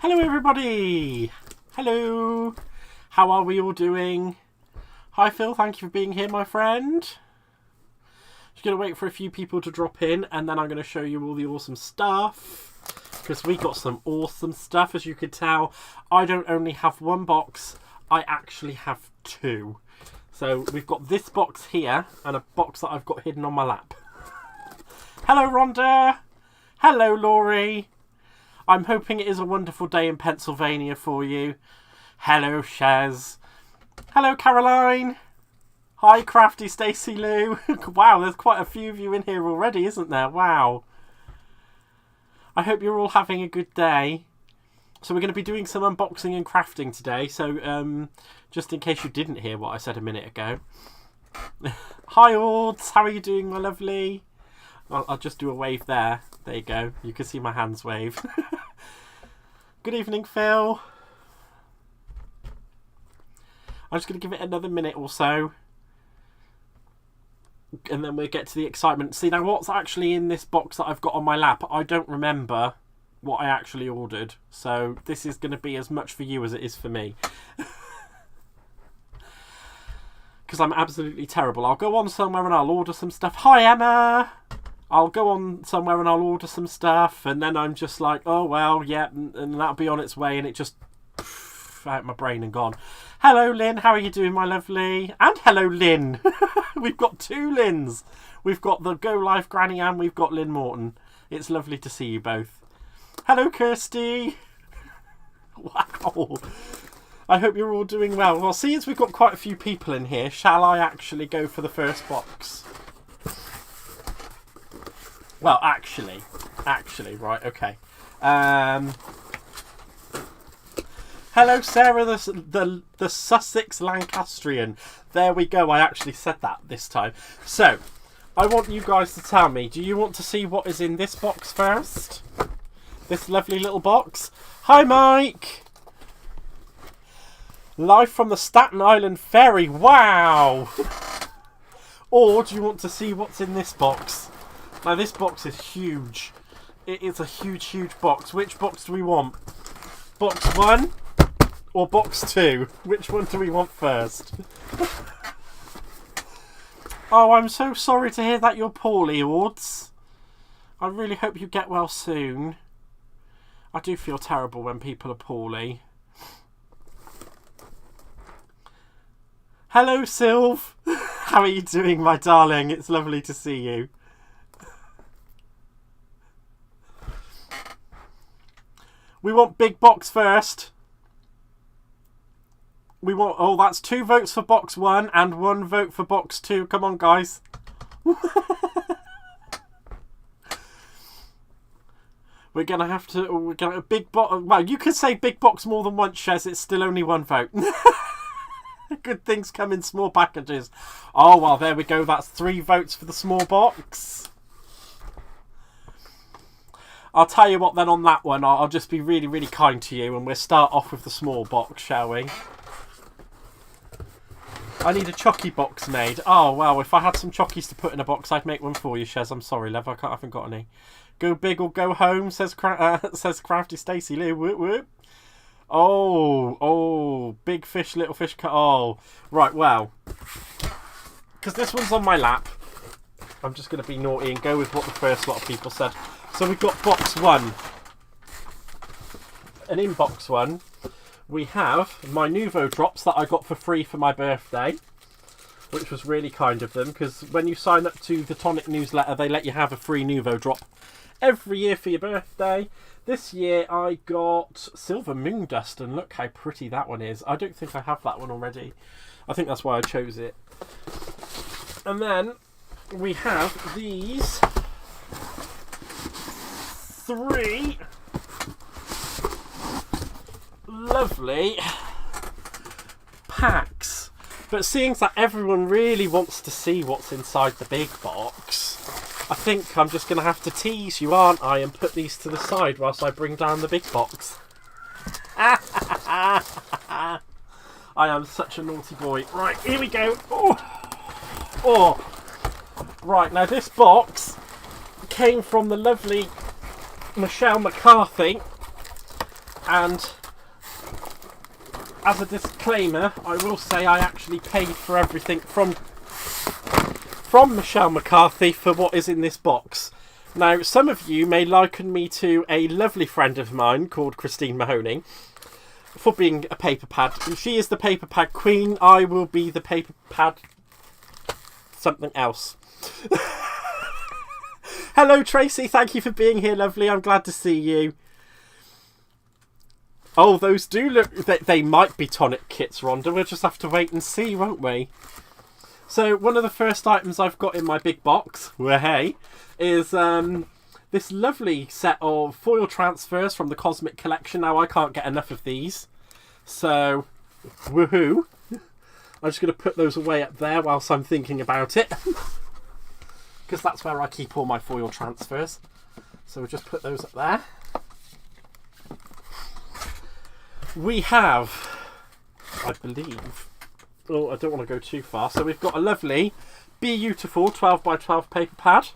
Hello everybody! Hello! How are we all doing? Hi Phil, thank you for being here, my friend. Just going to wait for a few people to drop in and then I'm going to show you all the awesome stuff. Because we got some awesome stuff, as you could tell. I don't only have one box, I actually have two. So we've got this box here and a box that I've got hidden on my lap. Hello Rhonda! Hello Laurie! I'm hoping it is a wonderful day in Pennsylvania for you. Hello, Shaz. Hello, Caroline. Hi, Crafty Stacey Lou. Wow, there's quite a few of you in here already, isn't there? Wow. I hope you're all having a good day. So we're going to be doing some unboxing and crafting today. So just in case you didn't hear what I said a minute ago. Hi, Ords. How are you doing, my lovely? I'll just do a wave there. There you go. You can see my hands wave. Good evening, Phil. I'm just going to give it another minute or so. And then we'll get to the excitement. See, now what's actually in this box that I've got on my lap? I don't remember what I actually ordered. So this is going to be as much for you as it is for me. Because I'm absolutely terrible. I'll go on somewhere and I'll order some stuff. Hi, Emma! I'll go on somewhere and I'll order some stuff, and then I'm just like, oh well, yeah, and that'll be on its way, and it just out my brain and gone. Hello, Lynn. How are you doing, my lovely? And hello, Lynn. We've got two Lynns. We've got the Go Live Granny and we've got Lynn Morton. It's lovely to see you both. Hello, Kirsty. Wow. I hope you're all doing well. Well, see, as we've got quite a few people in here, shall I actually go for the first box? Well, actually, right, okay. Hello, Sarah, the Sussex Lancastrian. There we go, I actually said that this time. So, I want you guys to tell me, do you want to see what is in this box first? This lovely little box? Hi, Mike! Live from the Staten Island Ferry, wow! Or do you want to see what's in this box? Now this box is huge. It is a huge, huge box. Which box do we want? Box 1 or box 2? Which one do we want first? Oh, I'm so sorry to hear that you're poorly, Ords. I really hope you get well soon. I do feel terrible when people are poorly. Hello, Sylv. How are you doing, my darling? It's lovely to see you. We want big box first. We want... Oh, that's 2 votes for box 1 and 1 vote for box 2. Come on, guys. We're going to have to... We're going to... Big box... Well, you could say big box more than once, Shez. It's still only 1 vote. Good things come in small packages. Oh, well, there we go. That's 3 votes for the small box. I'll tell you what then on that one, I'll just be really, really kind to you and we'll start off with the small box, shall we? I need a chocky box made. Oh, well, if I had some chockies to put in a box, I'd make one for you, Shez. I'm sorry, love, I haven't got any. Go big or go home, says Crafty Stacey Lou. Whoop, whoop. Oh, big fish, little fish. Oh, right, well, because this one's on my lap, I'm just going to be naughty and go with what the first lot of people said. So we've got box 1. And in box 1, we have my Nuvo drops that I got for free for my birthday, which was really kind of them, because when you sign up to the Tonic newsletter, they let you have a free Nuvo drop every year for your birthday. This year I got Silver Moon Dust, and look how pretty that one is. I don't think I have that one already. I think that's why I chose it. And then we have these 3 lovely packs, but seeing that everyone really wants to see what's inside the big box, I think I'm just going to have to tease you, aren't I, and put these to the side whilst I bring down the big box. I am such a naughty boy. Right, here we go. Oh. Right, now this box came from the lovely Michelle McCarthy And as a disclaimer, I will say I actually paid for everything from Michelle McCarthy for what is in this box. Now, some of you may liken me to a lovely friend of mine called Christine Mahoney for being a paper pad. She is the paper pad queen. I will be the paper pad something else. Hello, Tracy. Thank you for being here, lovely. I'm glad to see you. Oh, those do look... They might be Tonic kits, Rhonda. We'll just have to wait and see, won't we? So, one of the first items I've got in my big box, hey, is this lovely set of foil transfers from the Cosmic Collection. Now, I can't get enough of these. So, woohoo. I'm just going to put those away up there whilst I'm thinking about it. Because that's where I keep all my foil transfers. So, we'll just put those up there. We have, I believe, oh, I don't want to go too far. So we've got a lovely, beautiful 12 by 12 paper pad.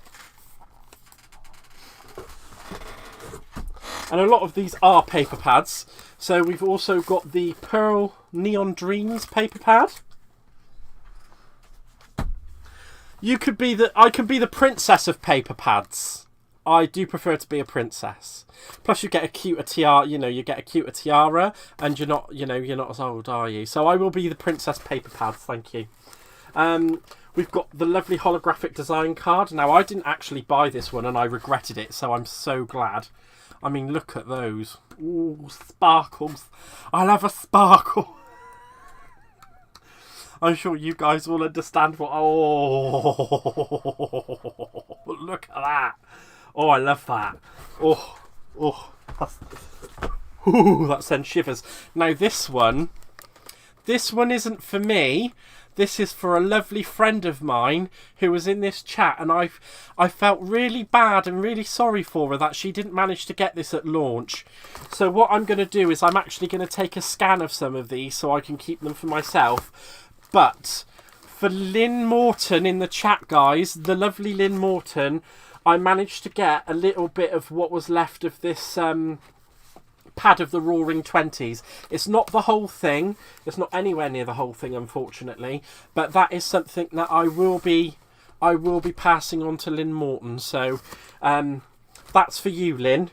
And a lot of these are paper pads. So we've also got the Pearl Neon Dreams paper pad. I can be the princess of paper pads. I do prefer to be a princess. Plus, you get a cuter tiara. You know, you get a cuter tiara, and you're not as old, are you? So I will be the princess paper pads. Thank you. We've got the lovely holographic design card. Now, I didn't actually buy this one, and I regretted it. So I'm so glad. I mean, look at those. Ooh, sparkles. I love a sparkle. I'm sure you guys will understand what. Oh, look at that. Oh, I love that. That sends shivers. Now this one isn't for me. This is for a lovely friend of mine who was in this chat, and I felt really bad and really sorry for her that she didn't manage to get this at launch. So what I'm going to do is I'm actually going to take a scan of some of these so I can keep them for myself. But for Lynn Morton in the chat, guys, the lovely Lynn Morton, I managed to get a little bit of what was left of this pad of the Roaring Twenties. It's not the whole thing. It's not anywhere near the whole thing, unfortunately. But that is something that I will be passing on to Lynn Morton. So that's for you, Lynn.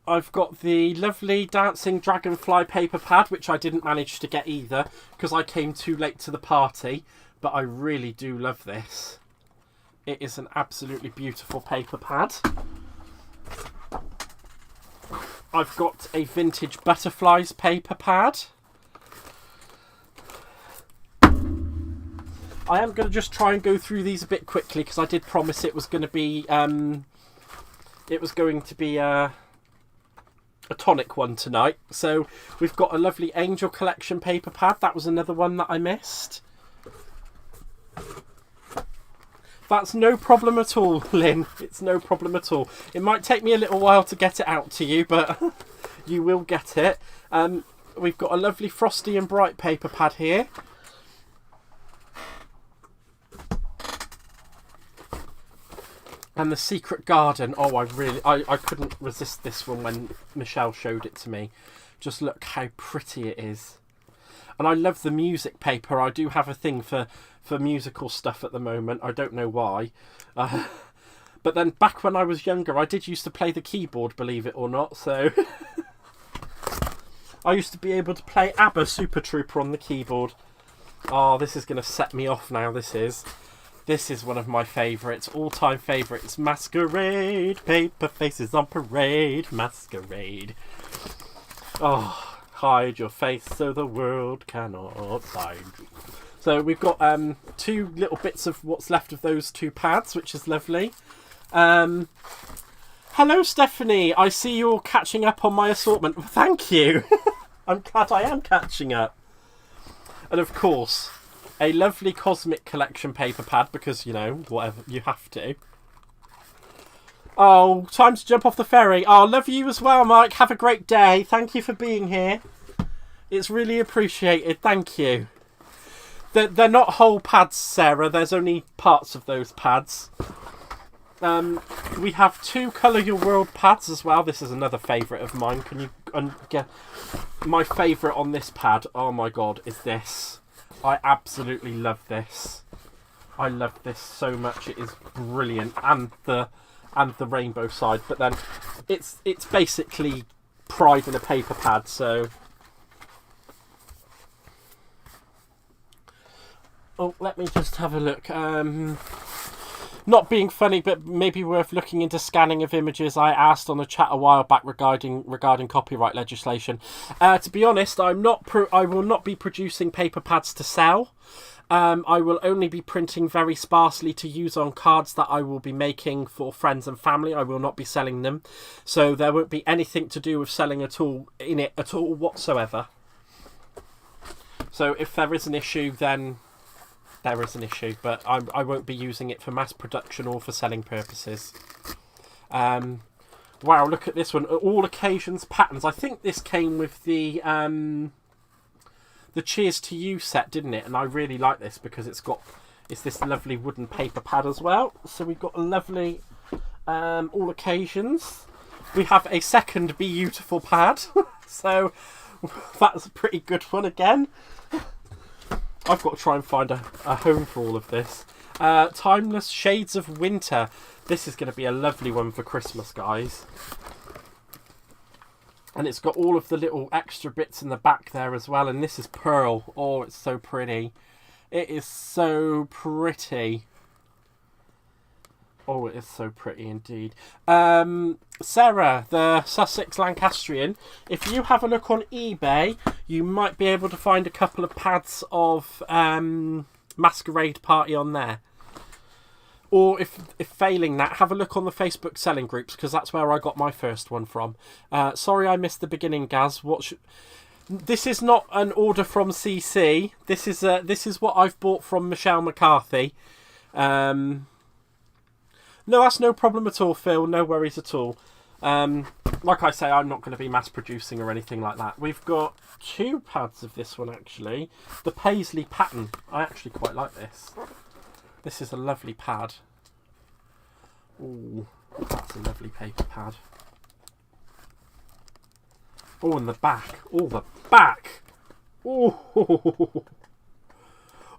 I've got the lovely Dancing Dragonfly paper pad, which I didn't manage to get either because I came too late to the party. But I really do love this. It is an absolutely beautiful paper pad. I've got a vintage Butterflies paper pad. I am going to just try and go through these a bit quickly because I did promise it was going to be a Tonic one tonight. So we've got a lovely Angel Collection paper pad. That was another one that I missed. That's no problem at all, Lynn. It's no problem at all. It might take me a little while to get it out to you, but you will get it. We've got a lovely Frosty and Bright paper pad here. And the Secret Garden. Oh, I couldn't resist this one when Michelle showed it to me. Just look how pretty it is. And I love the music paper. I do have a thing for musical stuff at the moment. I don't know why. But then back when I was younger, I did used to play the keyboard, believe it or not. So I used to be able to play ABBA Super Trooper on the keyboard. Oh, this is going to set me off now, this is. This is one of my favourites, all-time favourites. Masquerade, paper faces on parade, masquerade. Oh, hide your face so the world cannot find you. So we've got two little bits of what's left of those two pads, which is lovely. Hello, Stephanie. I see you're catching up on my assortment. Thank you. I'm glad I am catching up. And of course, a lovely Cosmic Collection paper pad because, you know, whatever, you have to. Oh, time to jump off the ferry. Oh, love you as well, Mike. Have a great day. Thank you for being here. It's really appreciated. Thank you. They're not whole pads, Sarah. There's only parts of those pads. We have 2 Colour Your World pads as well. This is another favourite of mine. Can you get my favourite on this pad? Oh my god, is this. I absolutely love this. I love this so much. It is brilliant, and the rainbow side. But then it's basically pride in a paper pad. So, oh, let me just have a look. Not being funny, but maybe worth looking into scanning of images. I asked on the chat a while back regarding copyright legislation. To be honest, I will not be producing paper pads to sell. I will only be printing very sparsely to use on cards that I will be making for friends and family. I will not be selling them, so there won't be anything to do with selling at all whatsoever. So if there is an issue, then there is an issue, but I won't be using it for mass production or for selling purposes. Wow, look at this one. All occasions patterns. I think this came with the Cheers to You set, didn't it? And I really like this because it's this lovely wooden paper pad as well. So we've got a lovely all occasions. We have a second Be Beautiful pad. So that's a pretty good one again. I've got to try and find a home for all of this. Timeless Shades of Winter. This is going to be a lovely one for Christmas, guys. And it's got all of the little extra bits in the back there as well. And this is pearl. Oh, it's so pretty. It is so pretty. Oh, it is so pretty indeed. Sarah, the Sussex Lancastrian, if you have a look on eBay, you might be able to find a couple of pads of Masquerade Party on there. Or if failing that, have a look on the Facebook selling groups, because that's where I got my first one from. Sorry I missed the beginning, Gaz. This is not an order from CC. This is what I've bought from Michelle McCarthy. No, that's no problem at all, Phil. No worries at all. Like I say, I'm not going to be mass producing or anything like that. We've got 2 pads of this one, actually. The Paisley pattern. I actually quite like this. This is a lovely pad. Ooh, that's a lovely paper pad. Oh, and the back. Oh, the back. Oh,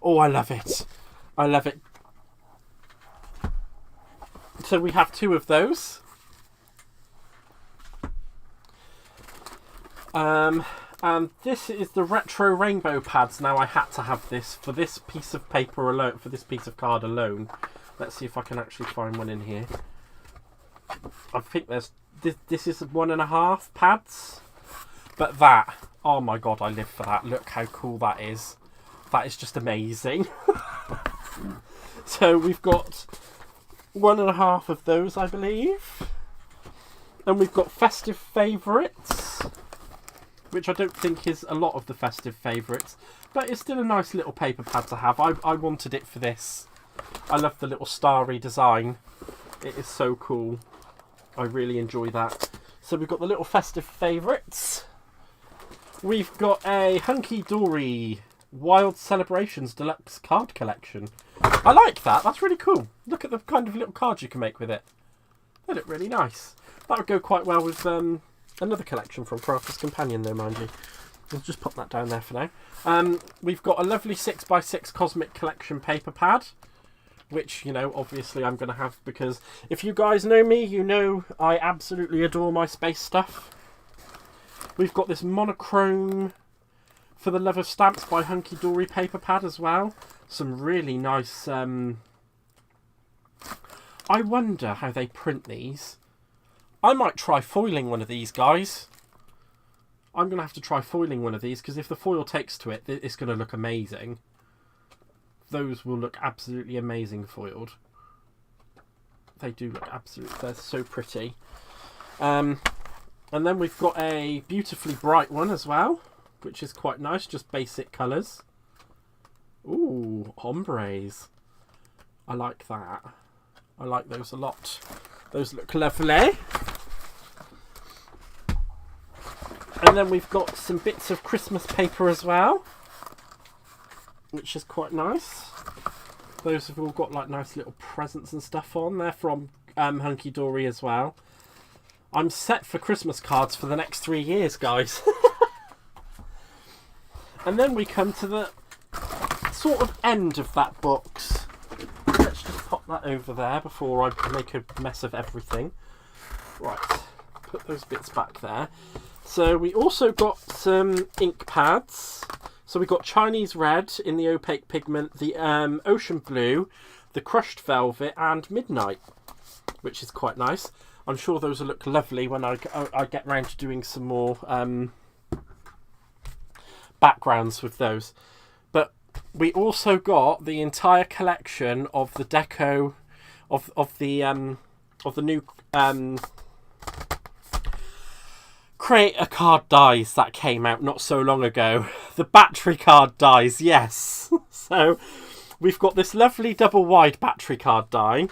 oh, I love it. I love it. So we have 2 of those. And this is the retro rainbow pads. Now I had to have this for this piece of paper alone, for this piece of card alone. Let's see if I can actually find one in here. I think there's this is 1.5 pads. But that, oh my god, I live for that. Look how cool that is. That is just amazing. So we've got 1.5 of those, I believe. And we've got Festive Favourites, which I don't think is a lot of the festive favourites, but it's still a nice little paper pad to have. I wanted it for this. I love the little starry design. It is so cool. I really enjoy that. So we've got the little Festive Favourites. We've got a Hunky Dory Wild Celebrations Deluxe Card Collection. I like that. That's really cool. Look at the kind of little cards you can make with it. They look really nice. That would go quite well with another collection from Crafter's Companion, though, mind you. We'll just pop that down there for now. We've got a lovely 6x6 Cosmic Collection paper pad, which, you know, obviously I'm going to have, because if you guys know me, you know I absolutely adore my space stuff. We've got this monochrome For the Love of Stamps by Hunky Dory paper pad as well. Some really nice... I wonder how they print these. I might try foiling one of these, guys. I'm going to have to try foiling one of these, because if the foil takes to it, it's going to look amazing. Those will look absolutely amazing foiled. They do look absolutely... They're so pretty. And then we've got a beautifully bright one as well, which is quite nice, just basic colours. Ooh, ombres. I like that. I like those a lot. Those look lovely. And then we've got some bits of Christmas paper as well. which is quite nice. Those have all got like nice little presents and stuff on. They're from Hunky Dory as well. I'm set for Christmas cards for the next 3 years, guys. And then we come to the sort of end of that box. Let's just pop that over there before I make a mess of everything. Right, put those bits back there. So we also got some ink pads. So we got Chinese red in the opaque pigment, the ocean blue, the crushed velvet, and midnight, which is quite nice. I'm sure those will look lovely when I get round to doing some more backgrounds with those. But we also got the entire collection of the deco of the new Creator card dies that came out not so long ago. The battery card dies, yes. So we've got this lovely double wide battery card die.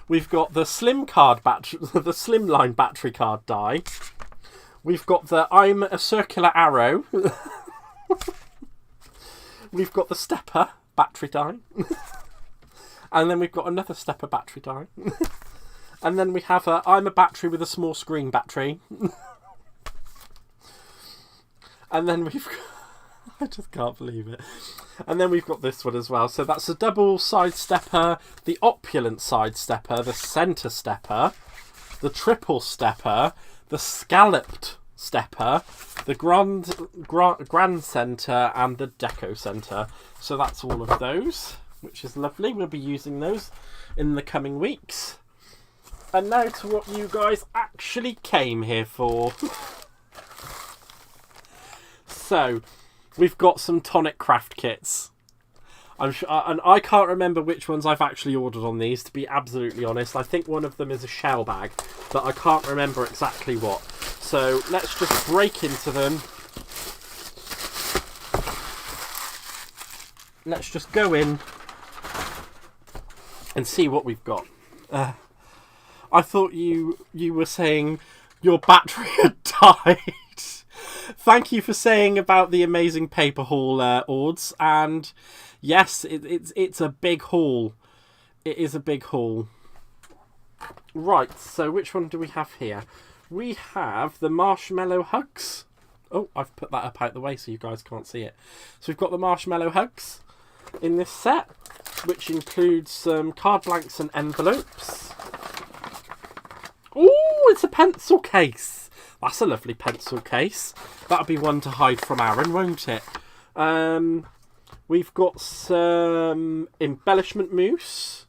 We've got the slim card battery, the slimline battery card die. We've got the I'm a circular arrow. We've got the stepper battery die. And then we've got another stepper battery die. And then we have a I'm a battery with a small screen battery. And then we've got, I just can't believe it. And then we've got this one as well. So that's a double side stepper, the opulent side stepper, the centre stepper, the triple stepper, the scalloped stepper, the grand centre, and the deco centre. So that's all of those, which is lovely. We'll be using those in the coming weeks. And now to what you guys actually came here for. So, we've got some Tonic craft kits. I'm sure, and I can't remember which ones I've actually ordered on these, to be absolutely honest. I think one of them is a shell bag, but I can't remember exactly what. So, let's just break into them. Let's just go in and see what we've got. I thought you were saying your battery had died. Thank you for saying about the amazing paper haul, Ords. And yes, it's a big haul. It is a big haul. Right, so which one do we have here? We have the Marshmallow Hugs. Oh, I've put that up out the way so you guys can't see it. So we've got the Marshmallow Hugs in this set, which includes some card blanks and envelopes. Oh, it's a pencil case. That's a lovely pencil case. That'll be one to hide from Aaron, won't it? We've got some embellishment mousse,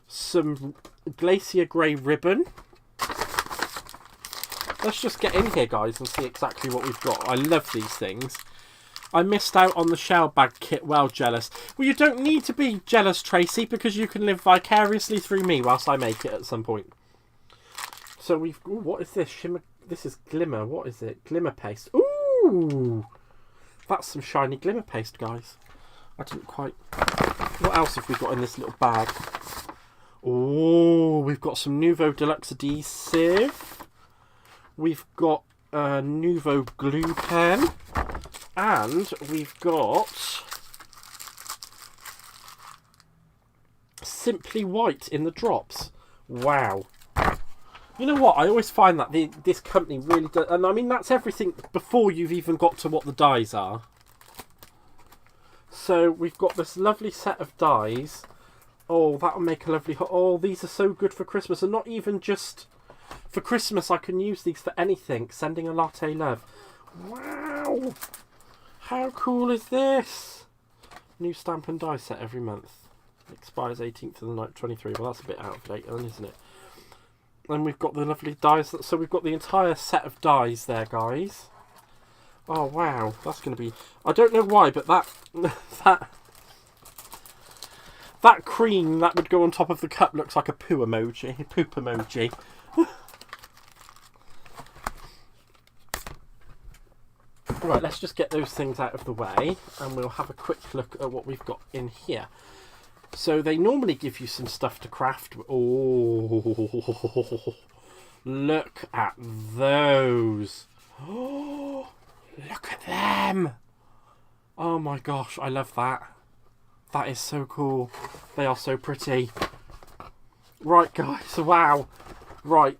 some glacier grey ribbon. Let's just get in here, guys, and see exactly what we've got. I love these things. I missed out on the shell bag kit. Well, jealous. Well, you don't need to be jealous, Tracy, because you can live vicariously through me whilst I make it at some point. So we've... Ooh, what is this? Shimmer... This is glimmer. What is it? Glimmer paste. Ooh! That's some shiny glimmer paste, guys. I didn't quite... What else have we got in this little bag? Oh, we've got some Nuvo Deluxe adhesive. We've got a Nuvo glue pen. And we've got Simply White in the drops. Wow. You know what? I always find that this company really does... And I mean, that's everything before you've even got to what the dies are. So we've got this lovely set of dies. Oh, that'll make a lovely... Oh, these are so good for Christmas. And not even just for Christmas. I can use these for anything. Sending a latte love. Wow. How cool is this? New stamp and die set every month. Expires 18th of the night, 23. Well, that's a bit out of date then, isn't it? And we've got the lovely dies. So we've got the entire set of dies there, guys. Oh, wow. That's going to be... I don't know why, but that cream that would go on top of the cup looks like a poo emoji. Poop emoji. Right, let's just get those things out of the way. And we'll have a quick look at what we've got in here. So they normally give you some stuff to craft. Oh, look at those. Oh, look at them. Oh my gosh, I love that. That is so cool. They are so pretty. Right, guys. Wow. Right.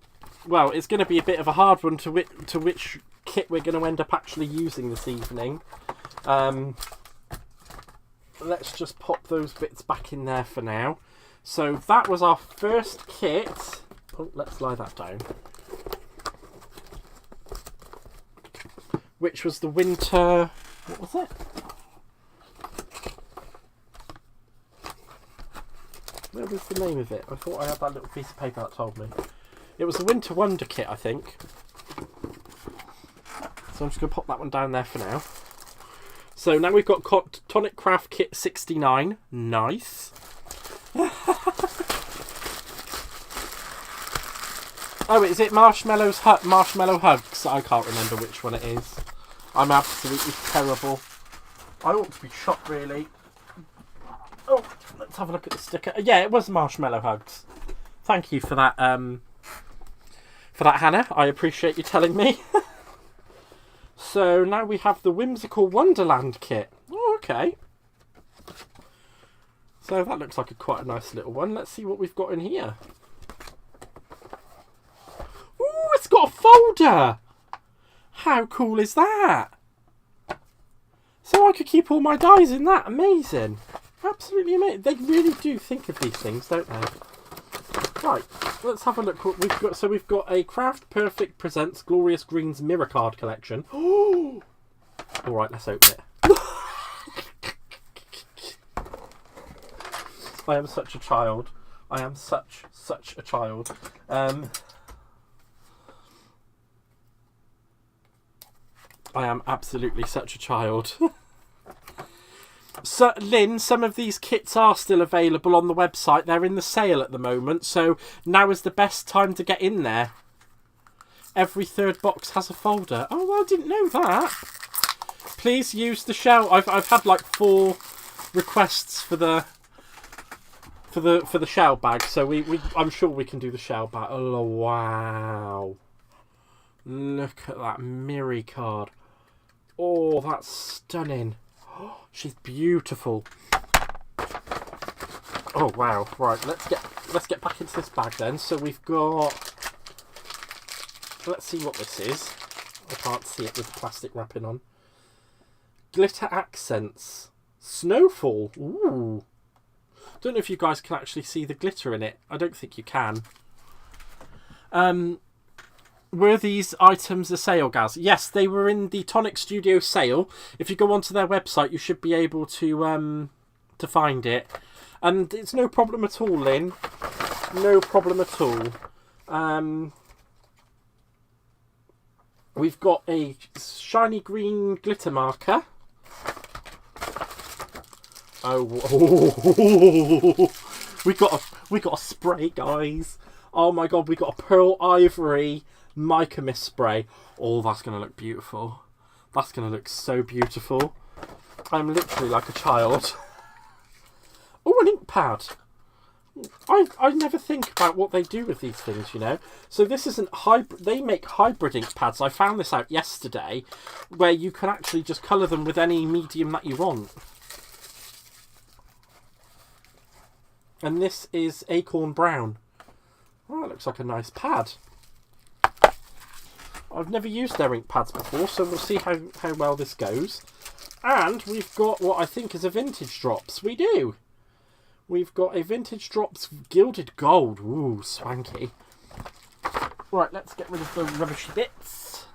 Well, it's going to be a bit of a hard one to which kit we're going to end up actually using this evening. Let's just pop those bits back in there for now. So that was our first kit. Oh, let's lie that down. Which was the winter... What was it? Where was the name of it? I thought I had that little piece of paper that told me. It was the Winter Wonder kit, I think. So I'm just going to pop that one down there for now. So now we've got Tonic Craft Kit 69. Nice. Oh, is it Marshmallow Hugs? I can't remember which one it is. I'm absolutely terrible. I ought to be shot, really. Oh, let's have a look at the sticker. Yeah, it was Marshmallow Hugs. Thank you for that, Hannah. I appreciate you telling me. So now we have the Whimsical Wonderland kit. Oh, okay. So that looks like quite a nice little one. Let's see what we've got in here. Ooh, it's got a folder. How cool is that? So I could keep all my dies in that. Amazing. Absolutely amazing. They really do think of these things, don't they? Right, let's have a look what we've got. So we've got a Craft Perfect Presents Glorious Greens Mirror Card Collection. Oh! Alright, let's open it. I am such a child. I am such a child. I am absolutely such a child. So, Lynn, some of these kits are still available on the website. They're in the sale at the moment, so now is the best time to get in there. Every third box has a folder. Oh, well, I didn't know that. Please use the shell. I've had like 4 requests for the shell bag, so I'm sure we can do the shell bag. Oh wow! Look at that Miri card. Oh, that's stunning. She's beautiful. Oh wow! Right, let's get back into this bag then. So we've got. Let's see what this is. I can't see it with plastic wrapping on. Glitter accents. Snowfall. Ooh. Don't know if you guys can actually see the glitter in it. I don't think you can. Were these items a sale, Gaz? Yes, they were in the Tonic Studio sale. If you go onto their website, you should be able to find it. And it's no problem at all, Lynn. No problem at all. We've got a shiny green glitter marker. Oh, we got a spray, guys. Oh my god, we got a pearl ivory mica mist spray. Oh, that's gonna look beautiful. That's gonna look so beautiful. I'm literally like a child. Oh, an ink pad. I never think about what they do with these things, you know. So this isn't hybrid. They make hybrid ink pads. I found this out yesterday, where you can actually just colour them with any medium that you want. And this is Acorn Brown. Oh, that looks like a nice pad. I've never used their ink pads before, so we'll see how well this goes. And we've got what I think is a Vintage Drops. We do. We've got a Vintage Drops Gilded Gold. Ooh, swanky. Right, let's get rid of the rubbishy bits.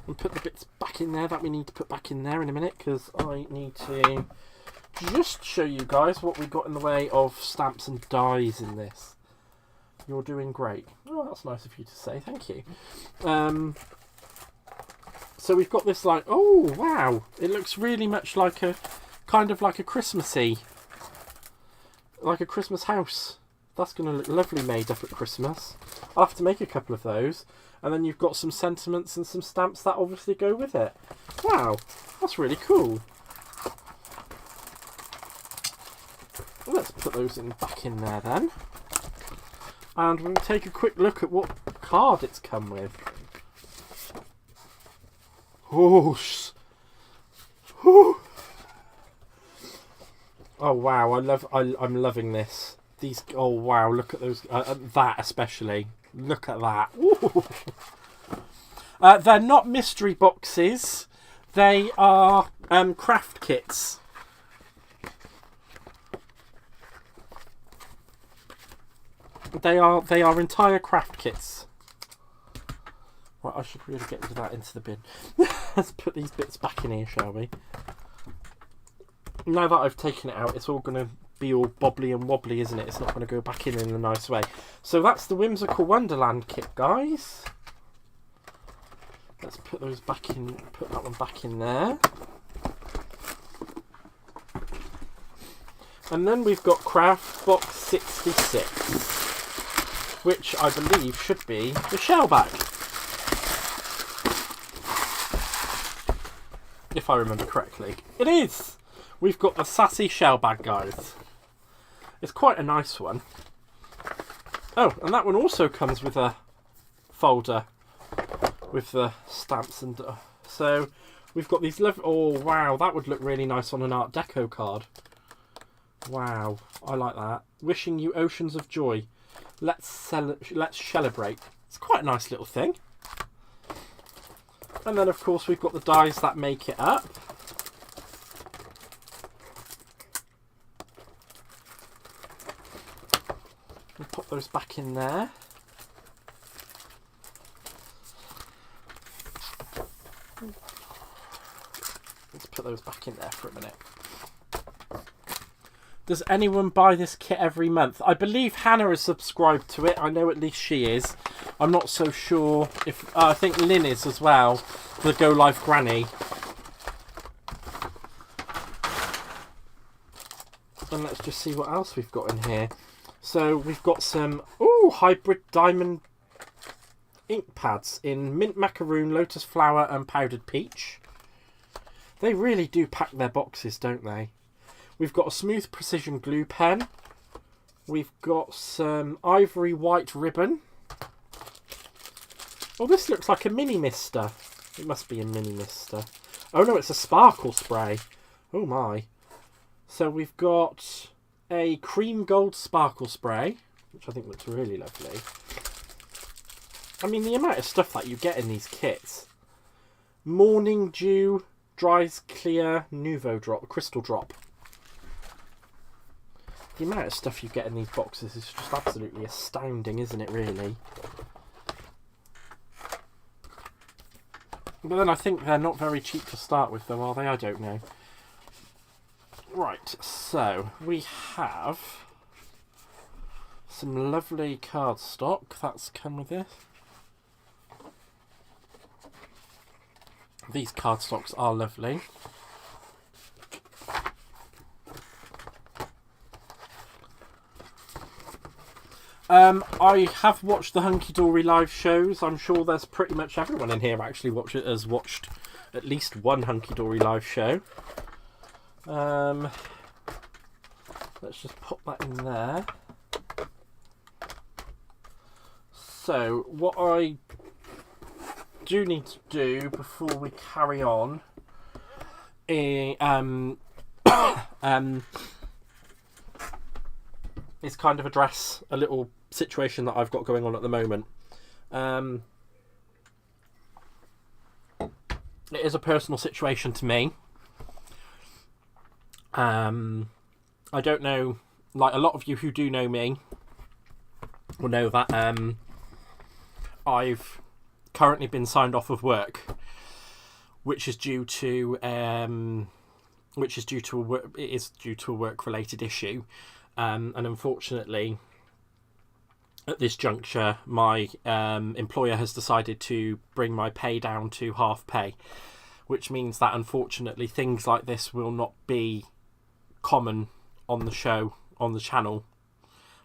And put the bits back in there that we need to put back in there in a minute, because I need to just show you guys what we've got in the way of stamps and dies in this. You're doing great. Oh, that's nice of you to say. Thank you. So we've got this like, oh wow, it looks really much like a kind of like a Christmassy, like a Christmas house. That's going to look lovely made up at Christmas. I'll have to make a couple of those. And then you've got some sentiments and some stamps that obviously go with it. Wow, that's really cool. Let's put those back in there then. And we'll take a quick look at what card it's come with. Oh, Oh wow, I'm loving this. These, oh wow, look at those, that especially. Look at that. They're not mystery boxes. They are craft kits. They are entire craft kits. Right, I should really get that into the bin. Let's put these bits back in here, shall we? Now that I've taken it out, it's all going to be all bobbly and wobbly, isn't it? It's not going to go back in a nice way. So that's the Whimsical Wonderland kit, guys. Let's put those back in. Put that one back in there. And then we've got Craft Box 66, which I believe should be the shell bag, if I remember correctly. It is! We've got the sassy shell bag, guys. It's quite a nice one. Oh, and that one also comes with a folder with the stamps and... so we've got these... oh, wow, that would look really nice on an Art Deco card. Wow, I like that. Wishing you oceans of joy. Let's celebrate. It's quite a nice little thing. And then, of course, we've got the dies that make it up. We'll put those back in there. Let's put those back in there for a minute. Does anyone buy this kit every month? I believe Hannah is subscribed to it. I know at least she is. I'm not so sure if... I think Lynn is as well. The Go Live Granny. And let's just see what else we've got in here. So we've got some... ooh, hybrid diamond ink pads in mint macaroon, lotus flower and powdered peach. They really do pack their boxes, don't they? We've got a smooth precision glue pen. We've got some ivory white ribbon. Oh, this looks like a mini mister. It must be a mini mister. Oh no, it's a sparkle spray. Oh my. So we've got a cream gold sparkle spray, which I think looks really lovely. I mean, the amount of stuff that you get in these kits. Morning Dew Dries Clear Nouveau Drop, Crystal Drop. The amount of stuff you get in these boxes is just absolutely astounding, isn't it, really? But then I think they're not very cheap to start with, though, are they? I don't know. Right, so we have some lovely cardstock that's come with this. These cardstocks are lovely. I have watched the Hunky Dory live shows. I'm sure there's pretty much everyone in here actually has watched at least one Hunky Dory live show. Let's just pop that in there. So, what I do need to do before we carry on is kind of address a little situation that I've got going on at the moment. It is a personal situation to me. I don't know, like a lot of you who do know me will know that I've currently been signed off of work, which is due to a work related issue. And unfortunately, at this juncture, my employer has decided to bring my pay down to half pay, which means that unfortunately things like this will not be common on the show, on the channel,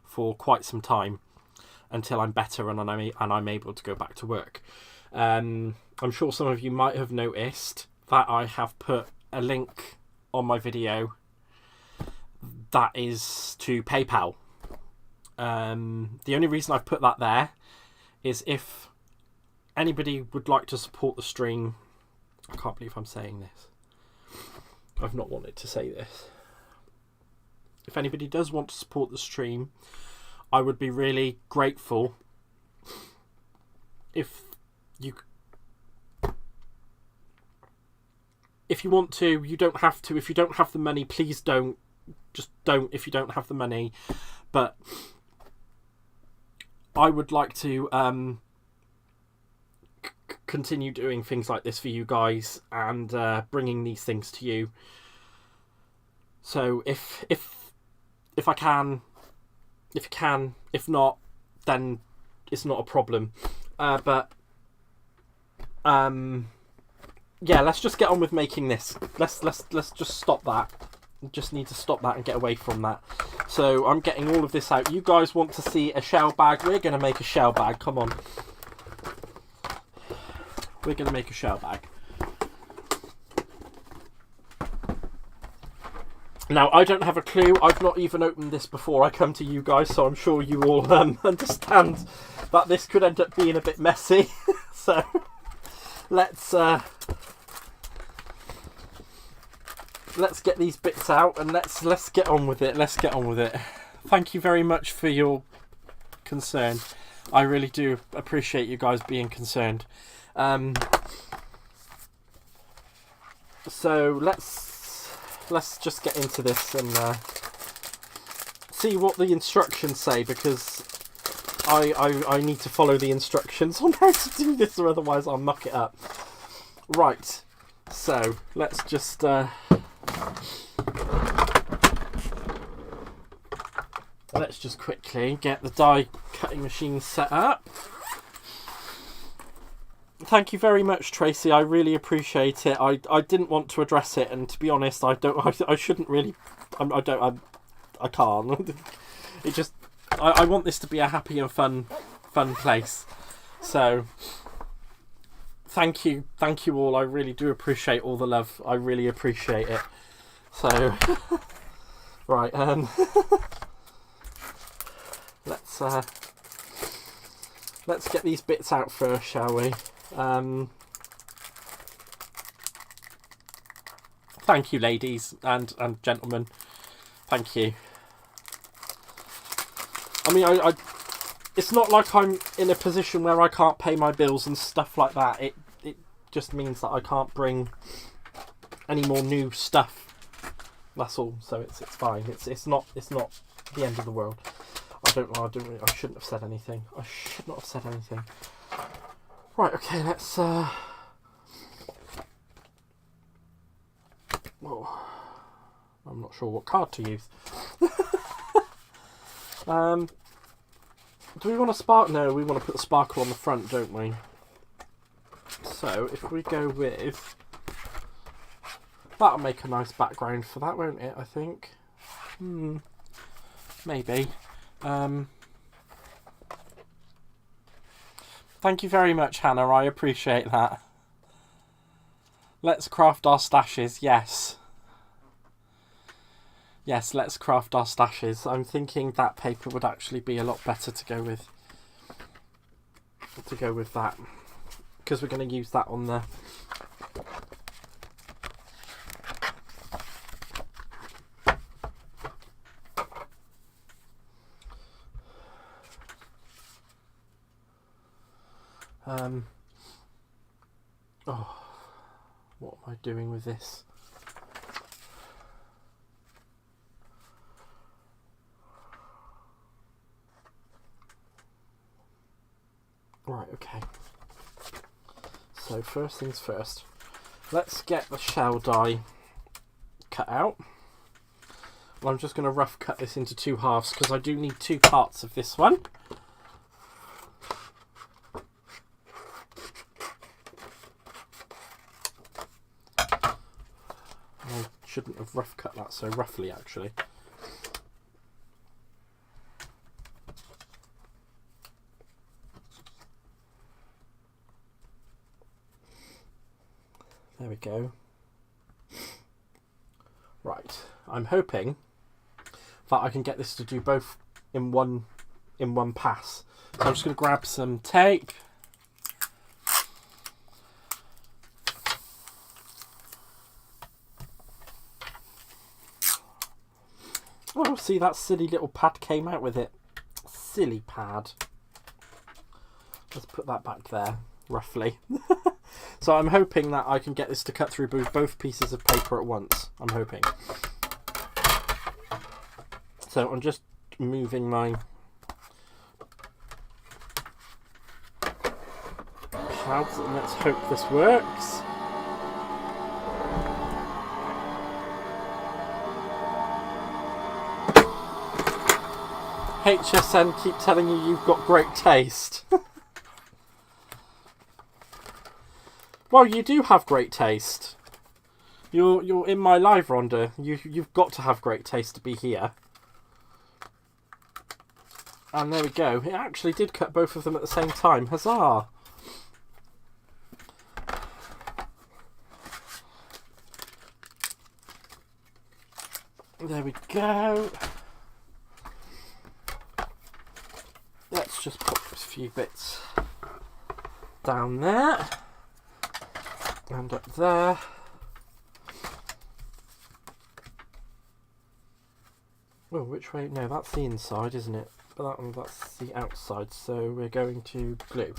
for quite some time until I'm better and I'm able to go back to work. I'm sure some of you might have noticed that I have put a link on my video that is to PayPal. The only reason I've put that there is if anybody would like to support the stream. I can't believe I'm saying this. I've not wanted to say this. if anybody does want to support the stream, I would be really grateful if you want to. You don't have to. If you don't have the money, please don't. Just don't if you don't have the money. But I would like to continue doing things like this for you guys and bringing these things to you. So if I can, if you can, if not, then it's not a problem. But yeah, let's just get on with making this. Let's just stop that. Just need to stop that and get away from that. So I'm getting all of this out. You guys want to see a shell bag? We're going to make a shell bag. Come on. We're going to make a shell bag. Now, I don't have a clue. I've not even opened this before I come to you guys, so I'm sure you all understand that this could end up being a bit messy. So let's get these bits out and let's get on with it. Let's get on with it. Thank you very much for your concern. I really do appreciate you guys being concerned. So let's just get into this and see what the instructions say, because I need to follow the instructions on how to do this, or otherwise I'll muck it up. Right, so let's just quickly get the die cutting machine set up. Thank you very much, Tracy. I really appreciate it. I didn't want to address it, and to be honest, I shouldn't really. I can't. It just. I want this to be a happy and fun place. So thank you all. I really do appreciate all the love. I really appreciate it. So right, let's get these bits out first, shall we? Thank you, ladies and gentlemen. Thank you. I mean, I it's not like I'm in a position where I can't pay my bills and stuff like that. It just means that I can't bring any more new stuff. That's all. So it's fine. It's not the end of the world. I shouldn't have said anything. I should not have said anything. Right, okay, let's whoa. I'm not sure what card to use. Do we want to spark? No, we want to put the sparkle on the front, don't we? So if we go with, that'll make a nice background for that, won't it? I think. Maybe. Thank you very much, Hannah. I appreciate that. Let's craft our stashes. Yes. Yes, let's craft our stashes. I'm thinking that paper would actually be a lot better to go with. That, because we're going to use that on the. Oh, what am I doing with this? Right, okay. So first things first, let's get the shell die cut out. Well, I'm just going to rough cut this into two halves because I do need two parts of this one. I shouldn't have rough cut that so roughly, actually. There we go. Right, I'm hoping that I can get this to do both in one pass. So I'm just going to grab some tape. Oh, see, that silly little pad came out with it. Silly pad. Let's put that back there, roughly. So I'm hoping that I can get this to cut through both pieces of paper at once. I'm hoping. So I'm just moving my pads and let's hope this works. HSN keep telling you you've got great taste. Well, you do have great taste. You're in my live, Rhonda. You've got to have great taste to be here. And there we go. It actually did cut both of them at the same time. Huzzah! There we go. Let's just put a few bits down there. And up there. Well, which way? No, that's the inside, isn't it? But that's the outside. So we're going to glue.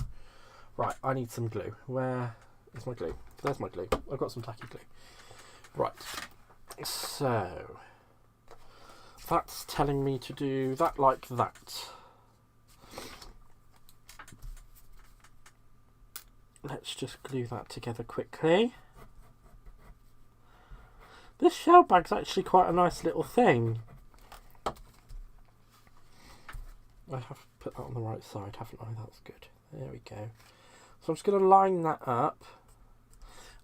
Right, I need some glue. Where is my glue? There's my glue. I've got some tacky glue. Right. So that's telling me to do that like that. Let's just glue that together quickly. This shell bag's actually quite a nice little thing. I have put that on the right side, haven't I? That's good. There we go. So I'm just going to line that up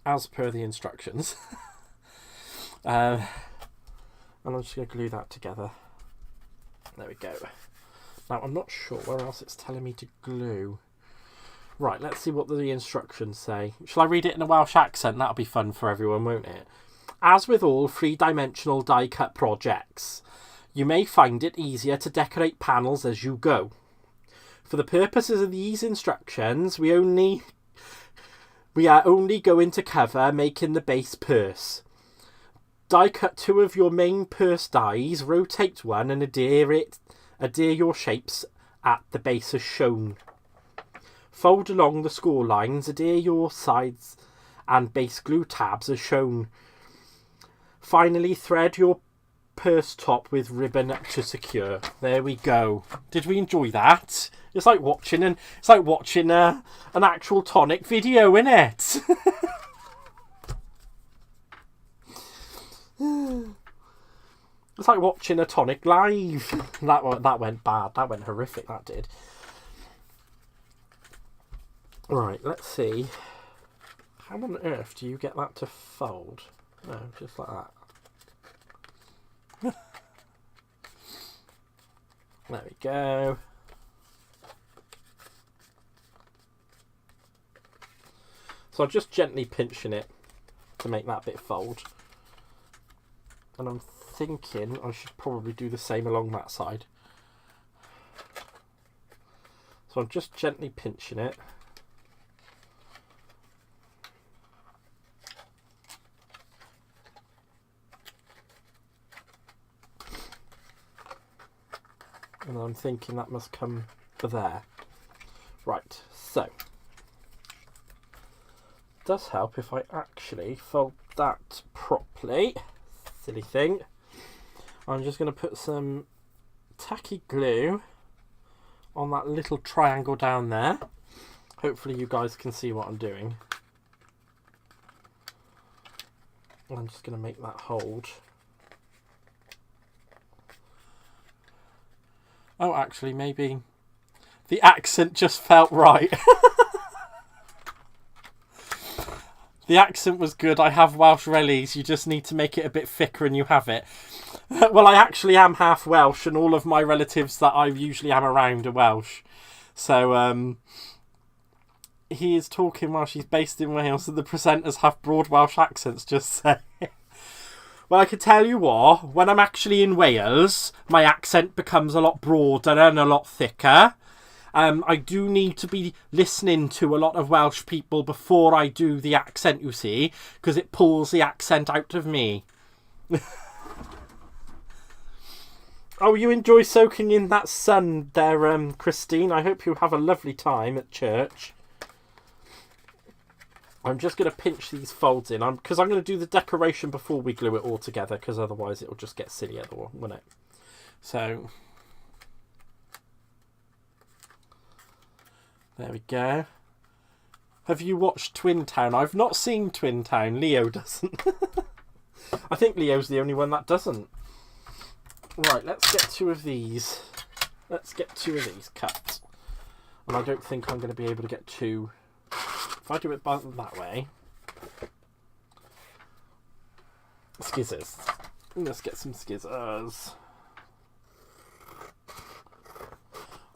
as per the instructions. And I'm just going to glue that together. There we go. Now I'm not sure where else it's telling me to glue. Right, let's see what the instructions say. Shall I read it in a Welsh accent? That'll be fun for everyone, won't it? As with all three-dimensional die-cut projects, you may find it easier to decorate panels as you go. For the purposes of these instructions, we are only going to cover making the base purse. Die cut 2 of your main purse dies, rotate one and adhere your shapes at the base as shown. Fold along the score lines, adhere your sides and base glue tabs as shown. Finally, thread your purse top with ribbon to secure. There we go. Did we enjoy that? It's like watching an actual Tonic video, isn't it? It's like watching a Tonic live. That went bad. That went horrific. That did. Right, let's see. How on earth do you get that to fold? No, just like that. There we go. So I'm just gently pinching it to make that bit fold. And I'm thinking I should probably do the same along that side. So I'm just gently pinching it. And I'm thinking that must come for there. Right, so it does help if I actually fold that properly. Silly thing. I'm just going to put some tacky glue on that little triangle down there. Hopefully you guys can see what I'm doing. I'm just going to make that hold. Oh, actually, maybe the accent just felt right. The accent was good. I have Welsh relies. You just need to make it a bit thicker and you have it. Well, I actually am half Welsh and all of my relatives that I usually am around are Welsh. So, he is talking while she's based in Wales and the presenters have broad Welsh accents, just saying. Well, I can tell you what, when I'm actually in Wales, my accent becomes a lot broader and a lot thicker. I do need to be listening to a lot of Welsh people before I do the accent, you see, because it pulls the accent out of me. Oh, you enjoy soaking in that sun there, Christine. I hope you have a lovely time at church. I'm just going to pinch these folds in, because I'm going to do the decoration before we glue it all together, because otherwise it'll just get silly, won't it? So, there we go. Have you watched Twin Town? I've not seen Twin Town. Leo doesn't. I think Leo's the only one that doesn't. Right, let's get 2 of these. Let's get 2 of these cut. And I don't think I'm going to be able to get 2. If I do it that way. Skizzers. Let's get some skizzers.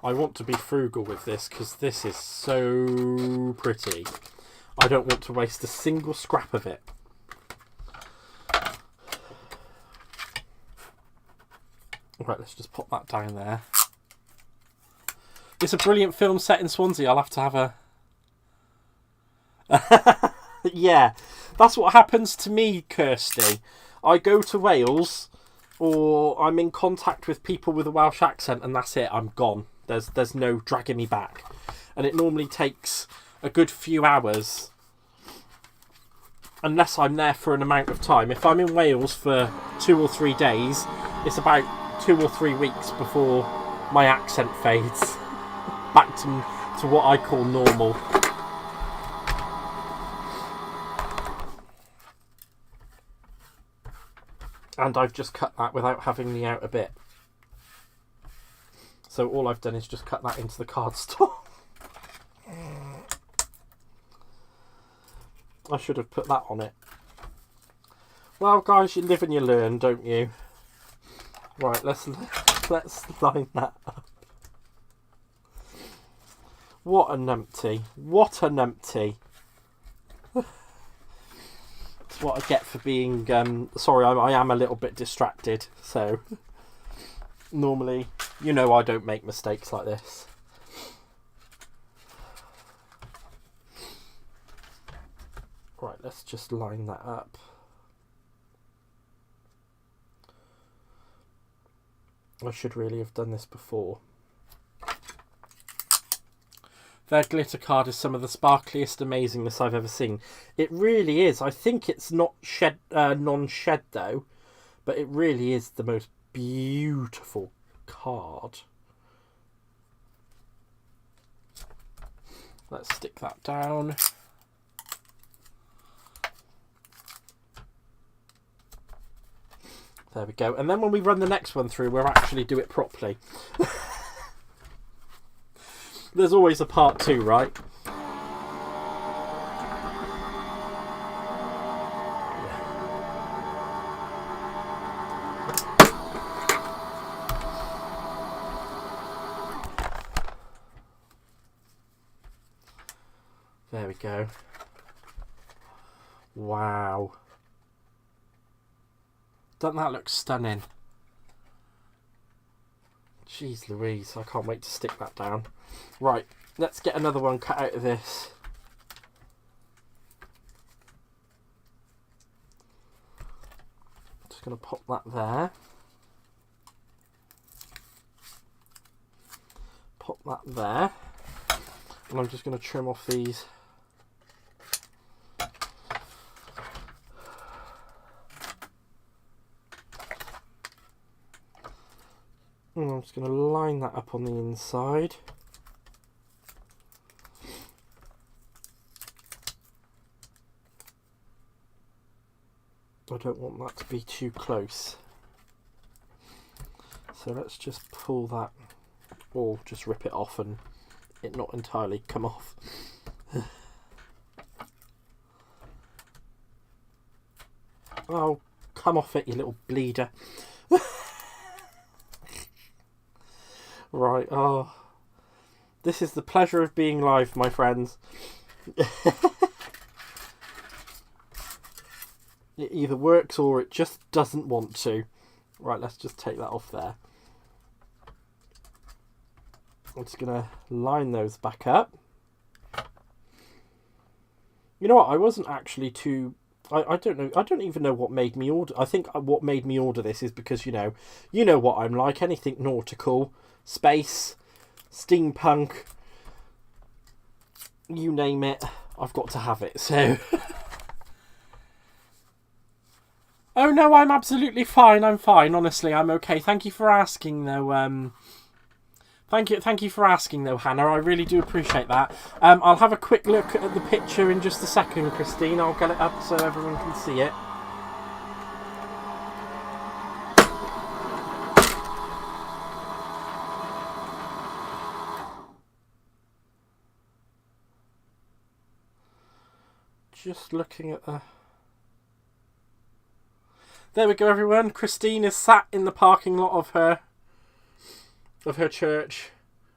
I want to be frugal with this because this is so pretty. I don't want to waste a single scrap of it. Right, let's just pop that down there. It's a brilliant film set in Swansea. I'll have to have a... Yeah, that's what happens to me, Kirsty. I go to Wales, or I'm in contact with people with a Welsh accent, and that's it. I'm gone. There's no dragging me back. And it normally takes a good few hours, unless I'm there for an amount of time. If I'm in Wales for 2 or 3 days, it's about 2 or 3 weeks before my accent fades back to what I call normal. And I've just cut that without having the outer bit. So all I've done is just cut that into the cardstock. I should have put that on it. Well, guys, you live and you learn, don't you? Right, let's line that up. What a numpty. What a numpty. That's what I get for being... sorry, I am a little bit distracted. So, normally, you know I don't make mistakes like this. Right, let's just line that up. I should really have done this before. Their glitter card is some of the sparkliest amazingness I've ever seen. It really is. I think it's not shed, non-shed though, but it really is the most beautiful card. Let's stick that down. There we go. And then when we run the next one through, we'll actually do it properly. There's always a part 2, right? There we go. Wow. Doesn't that look stunning? Jeez Louise, I can't wait to stick that down. Right, let's get another one cut out of this. Just going to pop that there. Pop that there. And I'm just going to trim off these. And I'm just going to line that up on the inside. I don't want that to be too close. So let's just pull that, or just rip it off and it not entirely come off. Oh, come off it, you little bleeder. Right, oh. This is the pleasure of being live, my friends. It either works or it just doesn't want to. Right, let's just take that off there. I'm just going to line those back up. You know what, I wasn't actually too I don't know. I don't even know what made me order. I think what made me order this is because, you know what I'm like. Anything nautical, space, steampunk, you name it, I've got to have it. So, oh no, I'm absolutely fine. I'm fine. Honestly, I'm okay. Thank you for asking, though. Thank you for asking, though, Hannah. I really do appreciate that. I'll have a quick look at the picture in just a second, Christine. I'll get it up so everyone can see it. Just looking at the... There we go, everyone. Christine is sat in the parking lot of her church,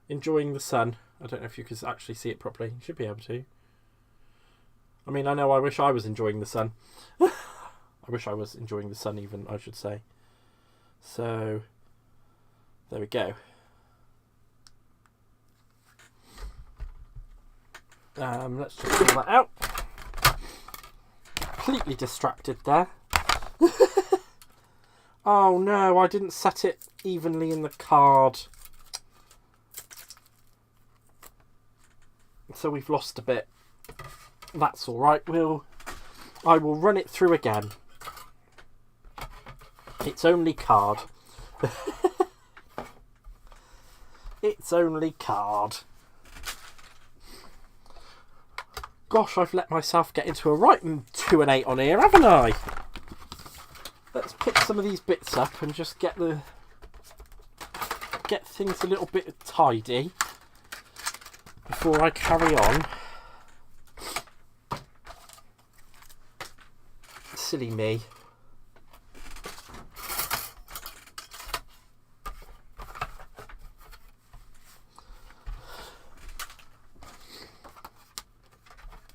enjoying the sun. I don't know if you can actually see it properly. You should be able to. I mean, I wish I was enjoying the sun. I wish I was enjoying the sun even, I should say. So, there we go. Let's just pull that out. Completely distracted there. Oh no, I didn't set it evenly in the card. So we've lost a bit. That's alright. I will run it through again. It's only card. It's only card. Gosh, I've let myself get into a right 2 and 8 on here, haven't I? Let's pick some of these bits up and just get things a little bit tidy before I carry on. Silly me.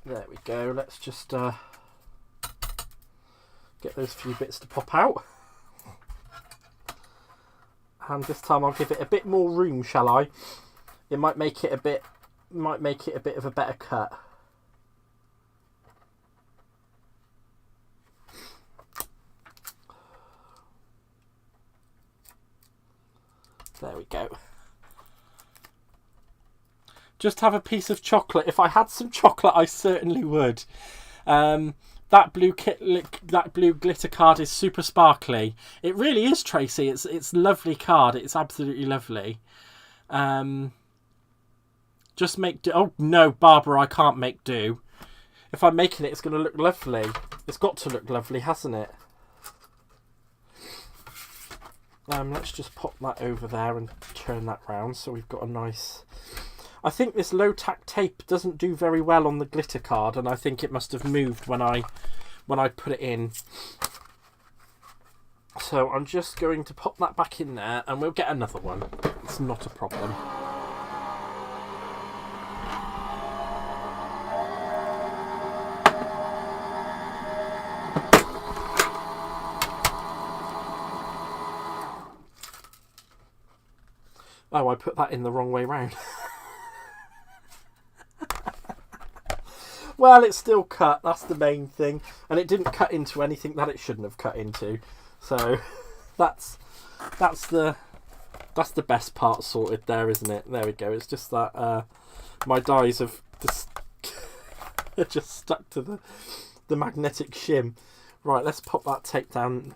There we go. Let's just get those few bits to pop out. And this time I'll give it a bit more room, shall I? It might make it a bit of a better cut. There we go. Just have a piece of chocolate. If I had some chocolate, I certainly would. That blue glitter card is super sparkly. It really is, Tracy. It's a lovely card. It's absolutely lovely. Just make do. Oh no, Barbara, I can't make do. If I'm making it, it's going to look lovely. It's got to look lovely, hasn't it? Let's just pop that over there and turn that round so we've got a nice... I think this low tack tape doesn't do very well on the glitter card, and I think it must have moved when I put it in. So I'm just going to pop that back in there and we'll get another one. It's not a problem. Oh, I put that in the wrong way round. Well, it's still cut. That's the main thing, and it didn't cut into anything that it shouldn't have cut into. So that's the best part sorted there, isn't it? There we go. It's just that my dies have just stuck to the magnetic shim. Right, let's pop that tape down.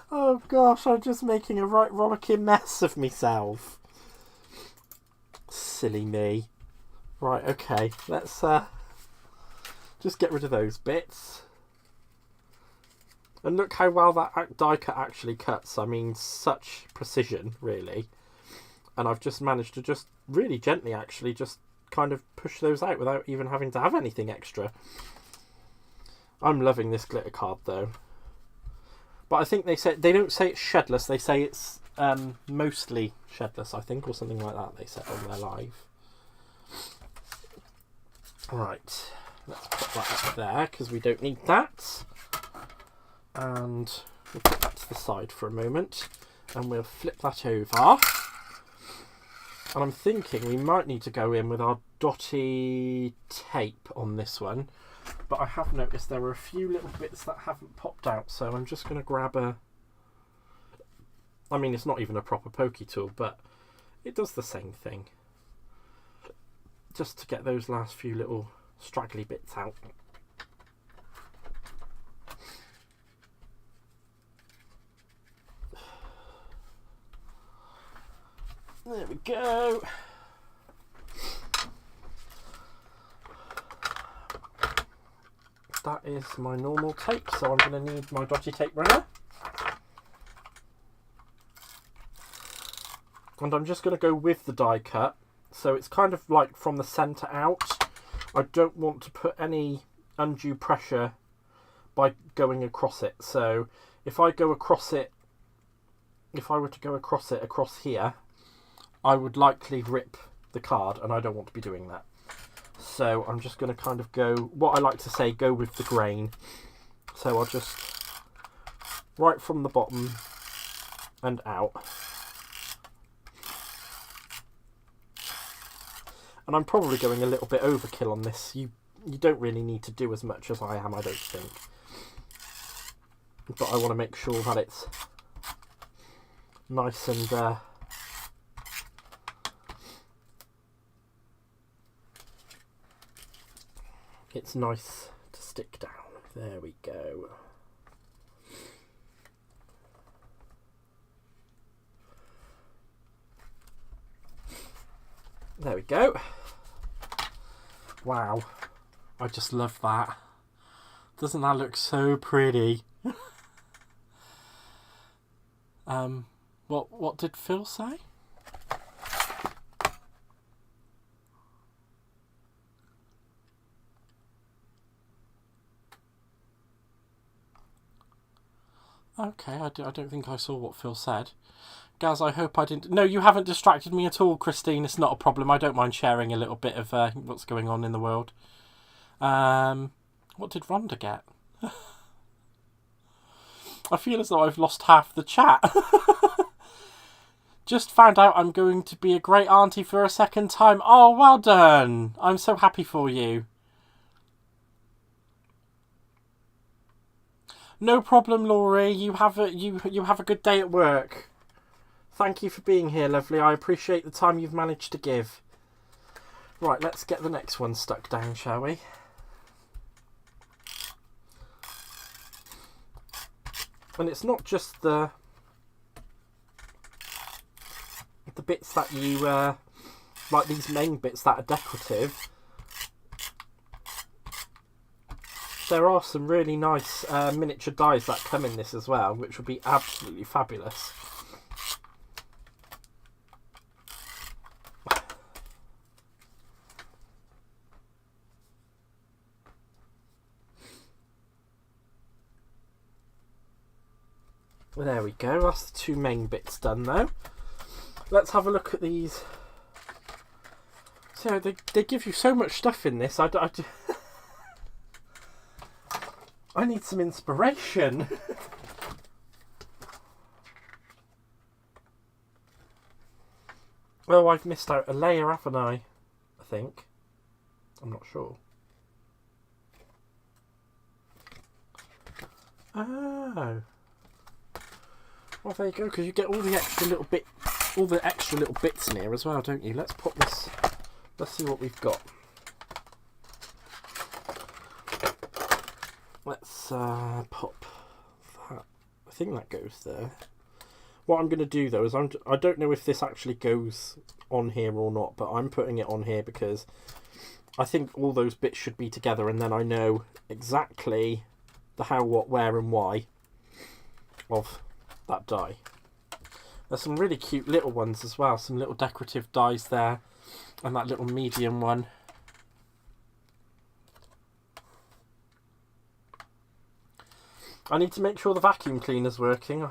Oh gosh, I'm just making a right rollicking mess of myself. Silly me. Right, okay, let's just get rid of those bits. And look how well that die cut actually cuts. I mean, such precision, really. And I've just managed to just really gently actually just kind of push those out without even having to have anything extra. I'm loving this glitter card though. But I think they don't say it's shedless, they say it's mostly shedless, I think, or something like that they said on their live. Right, let's put that up there because we don't need that. And we'll put that to the side for a moment and we'll flip that over. And I'm thinking we might need to go in with our dotty tape on this one. But I have noticed there were a few little bits that haven't popped out, so I'm just going to grab a... I mean, it's not even a proper pokey tool, but it does the same thing. Just to get those last few little straggly bits out. There we go. That is my normal tape, so I'm going to need my dodgy tape runner. And I'm just going to go with the die cut, so it's kind of like from the centre out. I don't want to put any undue pressure by going across it, so if I go across it, if I were to go across it across here, I would likely rip the card, and I don't want to be doing that. So I'm just going to kind of go, what I like to say, go with the grain. So I'll just, right from the bottom and out. And I'm probably going a little bit overkill on this. You don't really need to do as much as I am, I don't think. But I want to make sure that it's nice and... it's nice to stick down. There we go. There we go. Wow. I just love that. Doesn't that look so pretty? What did Phil say? Okay, I don't think I saw what Phil said. Gaz, I hope I didn't... No, you haven't distracted me at all, Christine. It's not a problem. I don't mind sharing a little bit of what's going on in the world. What did Rhonda get? I feel as though I've lost half the chat. Just found out I'm going to be a great auntie for a second time. Oh, well done. I'm so happy for you. No problem, Laurie. You have a good day at work. Thank you for being here, lovely. I appreciate the time you've managed to give. Right, let's get the next one stuck down, shall we? And it's not just the bits that you like, these main bits that are decorative. There are some really nice miniature dies that come in this as well, which would be absolutely fabulous. There we go, that's the two main bits done though. Let's have a look at these. So they give you so much stuff in this. I need some inspiration. Oh, I've missed out a layer, haven't I? I think. I'm not sure. Oh. Well, there you go, because you get all the extra little bits in here as well, don't you? Let's put this. Let's see what we've got. Let's pop that. I think that goes there. What I'm going to do though is I don't know if this actually goes on here or not, but I'm putting it on here because I think all those bits should be together, and then I know exactly the how, what, where and why of that die. There's some really cute little ones as well, some little decorative dies there, and that little medium one. I need to make sure the vacuum cleaner's working.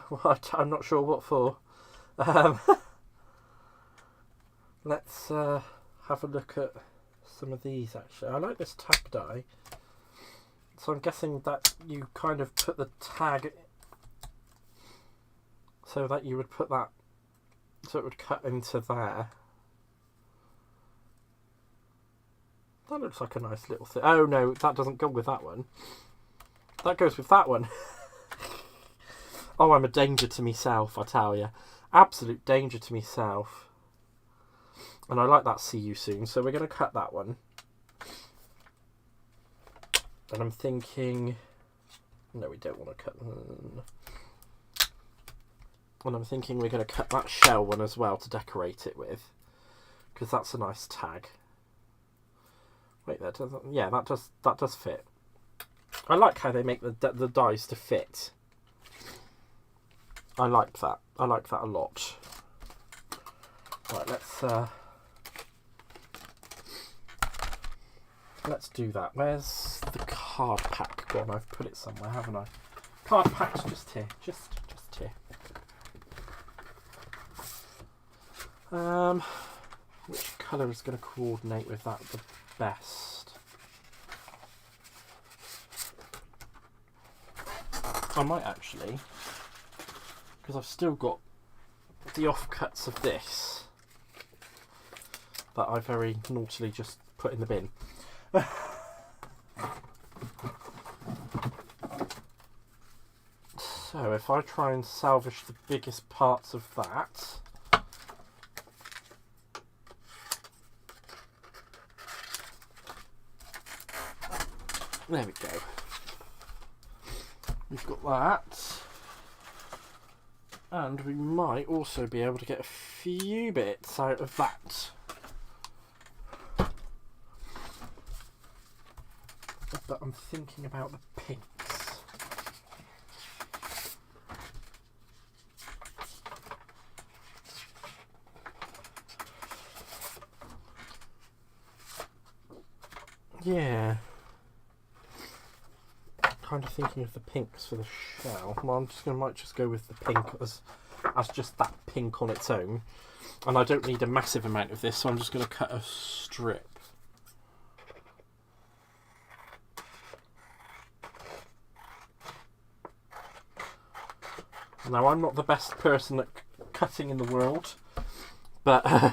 I'm not sure what for. Let's have a look at some of these actually. I like this tag die. So I'm guessing that you kind of put the tag so that you would put that, so it would cut into there. That looks like a nice little thing. Oh no, that doesn't go with that one. That goes with that one. Oh, I'm a danger to myself, I tell you. Absolute danger to myself. And I like that see you soon, so we're going to cut that one. And I'm thinking... No, we don't want to cut... And I'm thinking we're going to cut that shell one as well to decorate it with. Because that's a nice tag. Wait, that doesn't... Yeah, that does fit. I like how they make the dies to fit. I like that. I like that a lot. Right, let's do that. Where's the card pack gone? I've put it somewhere, haven't I? Card pack's just here. Just here. Which colour is going to coordinate with that the best? I might actually, because I've still got the offcuts of this that I very naughtily just put in the bin. So if I try and salvage the biggest parts of that, there we go. We've got that. And we might also be able to get a few bits out of that. But I'm thinking about the pinks. Yeah. Kind of thinking of the pinks for the shell. Well, might just go with the pink as just that pink on its own. And I don't need a massive amount of this, so I'm just going to cut a strip. Now, I'm not the best person at cutting in the world, but I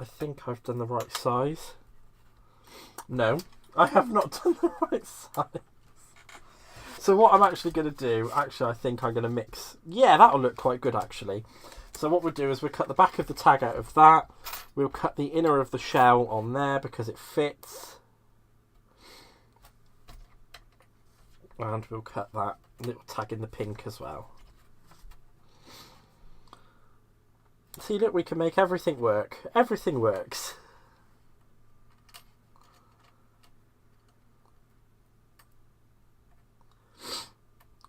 think I've done the right size. No, I have not done the right size. So what I'm actually going to do, I think I'm going to mix. Yeah, that'll look quite good, actually. So what we'll do is we'll cut the back of the tag out of that. We'll cut the inner of the shell on there because it fits. And we'll cut that little tag in the pink as well. See, look, we can make everything work. Everything works.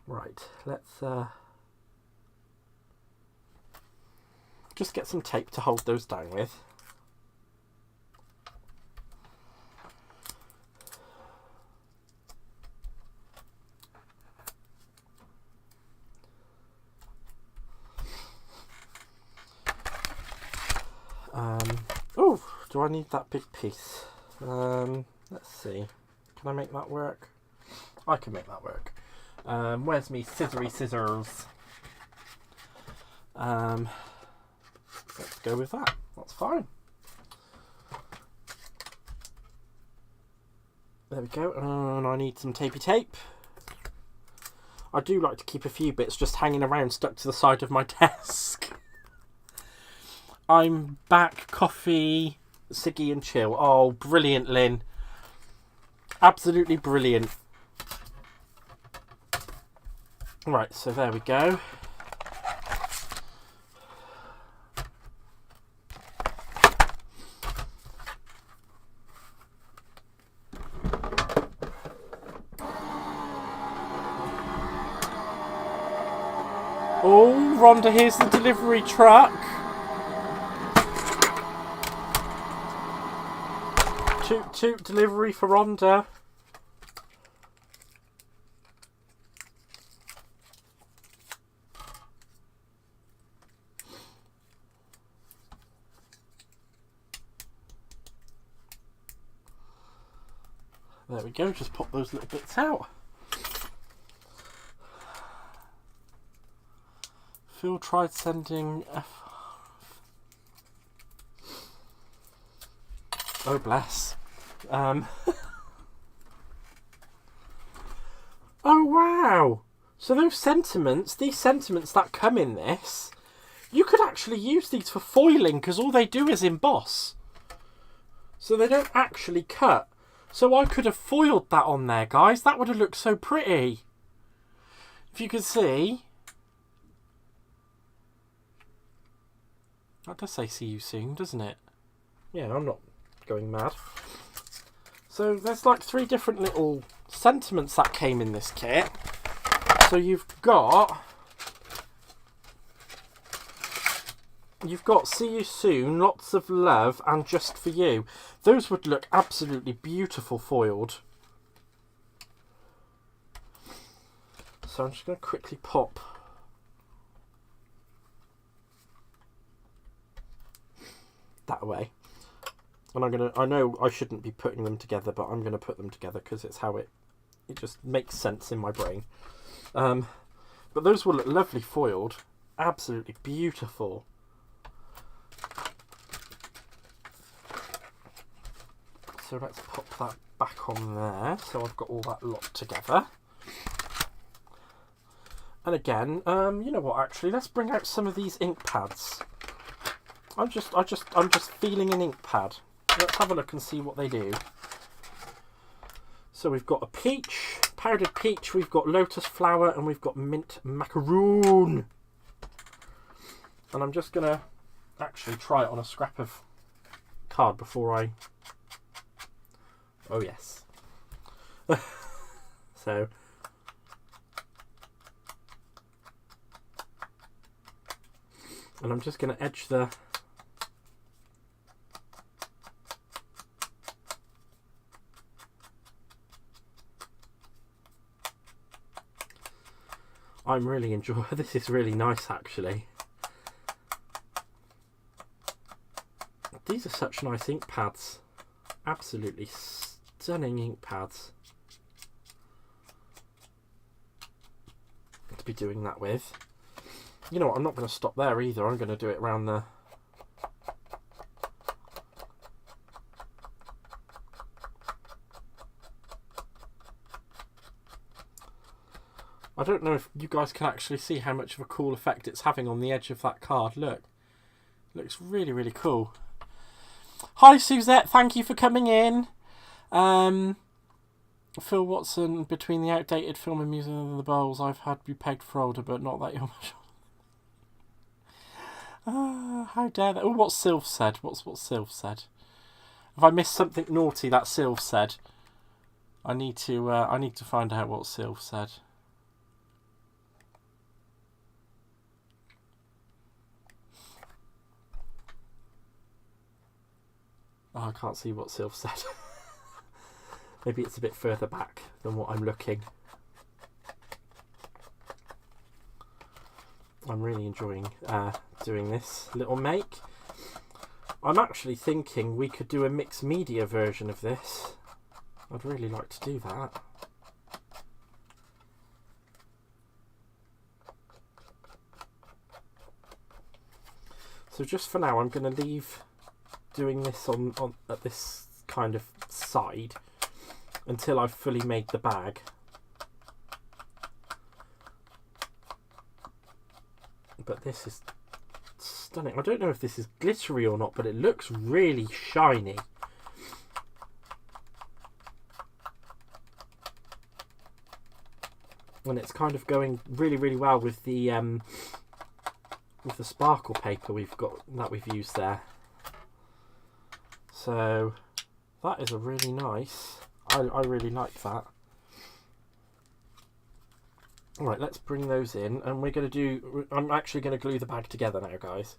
Right, let's just get some tape to hold those down with. Oh, do I need that big piece? Let's see. Can I make that work? I can make that work. Where's me scissory scissors? Let's go with that. That's fine. There we go. And I need some tapey tape. I do like to keep a few bits just hanging around stuck to the side of my desk. I'm back, coffee, Siggy and chill. Oh, brilliant, Lynn. Absolutely brilliant. Right, so there we go. Oh, Rhonda, here's the delivery truck. Toot toot delivery for Rhonda. There we go, just pop those little bits out. Phil tried sending Oh, bless. Oh, wow. So those sentiments, these sentiments that come in this, you could actually use these for foiling because all they do is emboss. So they don't actually cut. So I could have foiled that on there, guys. That would have looked so pretty. If you could see. That does say see you soon, doesn't it? Yeah, I'm not going mad. So there's like 3 different little sentiments that came in this kit. So you've got see you soon, lots of love, and just for you. Those would look absolutely beautiful foiled. So I'm just going to quickly pop that away. And I know I shouldn't be putting them together, but I'm going to put them together because it's how it just makes sense in my brain. But those will look lovely foiled. Absolutely beautiful. So let's pop that back on there. So I've got all that lot together. And again, you know what, actually, let's bring out some of these ink pads. I'm just feeling an ink pad. Let's have a look and see what they do. So we've got a peach, powdered peach, we've got lotus flower, and we've got mint macaroon. And I'm just going to actually try it on a scrap of card before I... Oh, yes. So... And I'm just going to edge the... I'm really enjoying this. Is really nice, actually. These are such nice ink pads. Absolutely stunning ink pads to be doing that with. You know what, I'm not going to stop there either. I'm going to do it around the... I don't know if you guys can actually see how much of a cool effect it's having on the edge of that card. Look. Looks really, really cool. Hi, Suzette. Thank you for coming in. Phil Watson, between the outdated film and music and the bowls, I've had you pegged for older, but not that you're much... how dare that? Oh, what Sylph said. What's Sylph said? Have I missed something naughty that Sylph said? I need to find out what Sylph said. Oh, I can't see what Sylph said. Maybe it's a bit further back than what I'm looking. I'm really enjoying doing this little make. I'm actually thinking we could do a mixed media version of this. I'd really like to do that. So just for now, I'm going to leave doing this on at this kind of side until I've fully made the bag. But this is stunning. I don't know if this is glittery or not, but it looks really shiny. And it's kind of going really, really well with the sparkle paper we've used there. So that is a really nice. I really like that. Alright, let's bring those in, and we're going to do... I'm actually going to glue the bag together now, guys.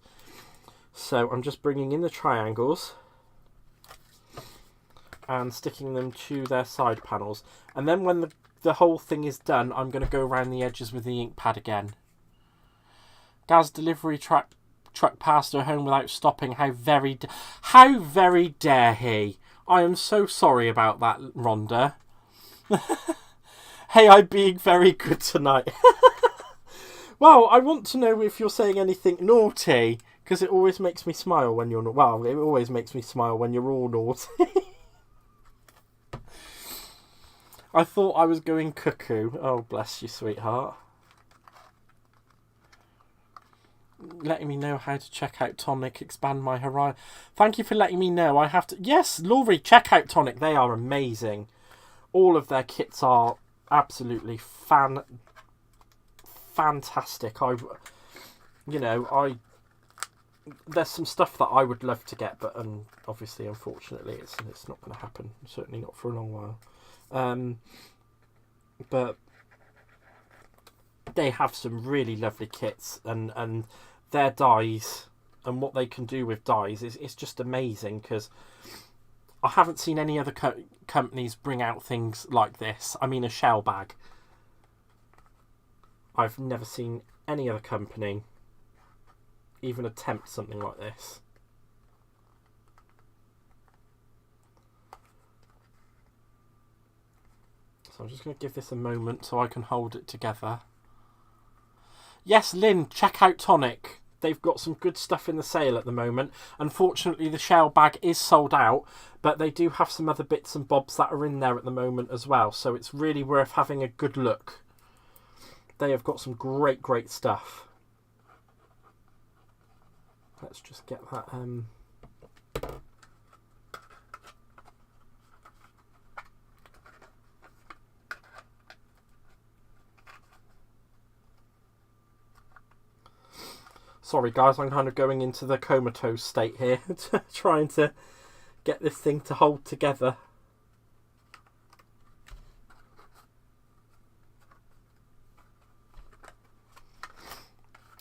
So I'm just bringing in the triangles and sticking them to their side panels. And then when the whole thing is done, I'm going to go around the edges with the ink pad again. Gaz delivery truck passed her home without stopping. How very dare he? I am so sorry about that, Rhonda. Hey, I'm being very good tonight. Well, I want to know if you're saying anything naughty, Because it always makes me smile when you're... Well, it always makes me smile when you're all naughty. I thought I was going cuckoo. Oh, bless you, sweetheart. Letting me know how to check out Tonic, expand my horizon. Thank you for letting me know. I have to... Yes, Laurie, check out Tonic. They are amazing. All of their kits are absolutely fantastic. There's some stuff that I would love to get, but obviously, unfortunately, it's not going to happen. Certainly not for a long while. But they have some really lovely kits, and their dies and what they can do with dies is just amazing, because I haven't seen any other companies bring out things like this. I mean, a shell bag. I've never seen any other company even attempt something like this. So I'm just going to give this a moment so I can hold it together. Yes, Lynn, check out Tonic. They've got some good stuff in the sale at the moment. Unfortunately, the shell bag is sold out, but they do have some other bits and bobs that are in there at the moment as well. So it's really worth having a good look. They have got some great, great stuff. Let's just get that... Sorry guys, I'm kind of going into the comatose state here, trying to get this thing to hold together.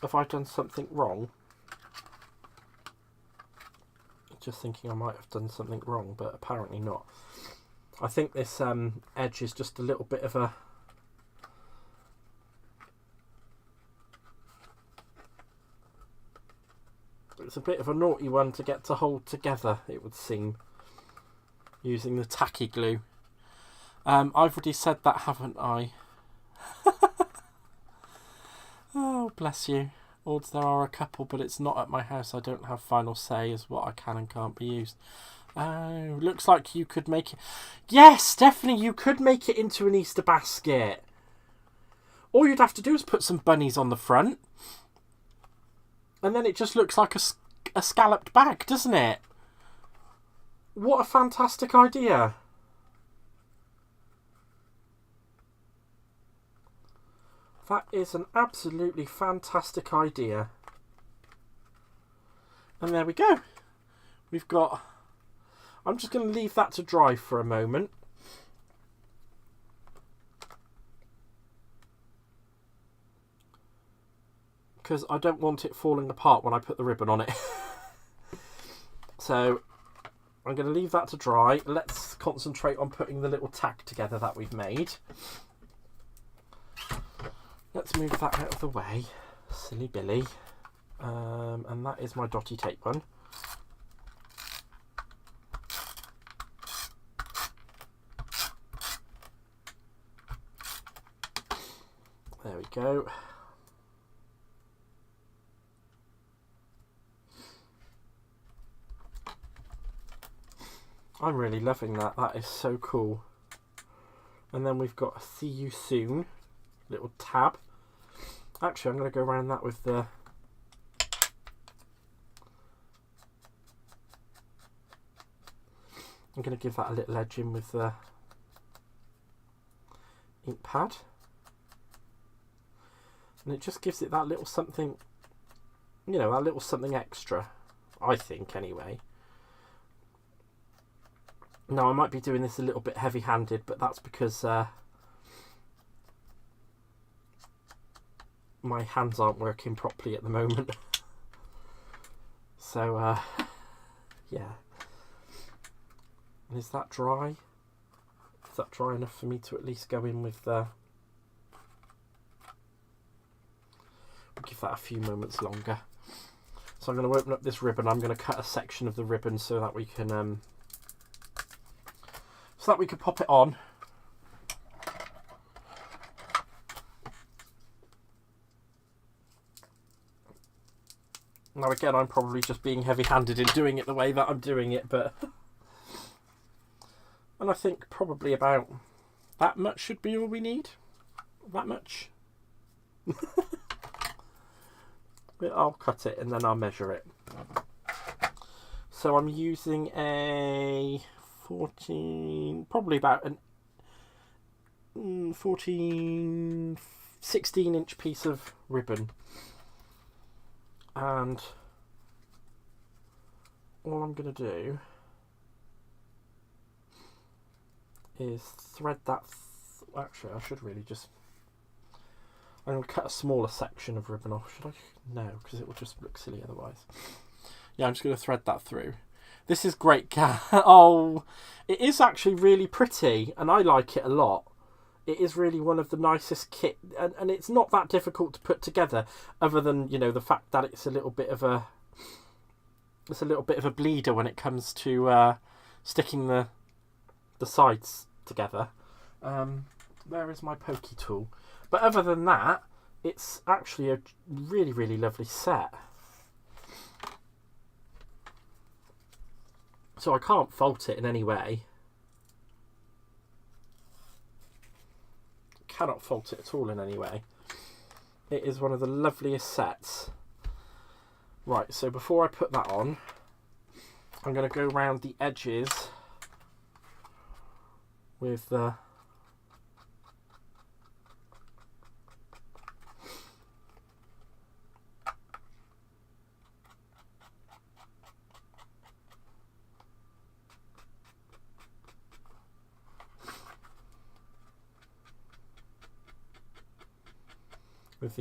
Have I done something wrong? Just thinking I might have done something wrong, but apparently not. I think this edge is just a little bit of a... It's a bit of a naughty one to get to hold together, it would seem, using the tacky glue. I've already said that, haven't I? Oh, bless you. Odds there are a couple, but it's not at my house. I don't have final say as what I can and can't be used. Oh, looks like you could make it... Yes, definitely you could make it into an Easter basket. All you'd have to do is put some bunnies on the front. And then it just looks like a scalloped bag, doesn't it? What a fantastic idea. That is an absolutely fantastic idea. And there we go. We've got... I'm just going to leave that to dry for a moment. Because I don't want it falling apart when I put the ribbon on it. So I'm going to leave that to dry. Let's concentrate on putting the little tag together that we've made. Let's move that out of the way. Silly Billy. And that is my dotty tape one. There we go. I'm really loving that. That is so cool. And then we've got a see you soon little tab. Actually, I'm going to go around that with the... I'm going to give that a little edge in with the ink pad. And it just gives it that little something, you know, that little something extra, I think, anyway. Now, I might be doing this a little bit heavy-handed, but that's because my hands aren't working properly at the moment. So, yeah. And is that dry? Is that dry enough for me to at least go in with the... We'll give that a few moments longer. So I'm going to open up this ribbon. I'm going to cut a section of the ribbon so that we can... so that we could pop it on. Now again, I'm probably just being heavy-handed in doing it the way that I'm doing it, but... And I think probably about that much should be all we need. That much. I'll cut it and then I'll measure it. So I'm using a 14, probably about an 14, 16 inch piece of ribbon. And all I'm going to do is thread that. Actually, I should really just. I'm going to cut a smaller section of ribbon off. Should I? No, because it will just look silly otherwise. Yeah, I'm just going to thread that through. This is great. Oh, it is actually really pretty, and I like it a lot. It is really one of the nicest kit, and it's not that difficult to put together, other than, you know, the fact that it's a little bit of a bleeder when it comes to sticking the sides together. Where is my pokey tool? But other than that, it's actually a really, really lovely set. So I can't fault it in any way. Cannot fault it at all in any way. It is one of the loveliest sets. Right, so before I put that on, I'm going to go around the edges with the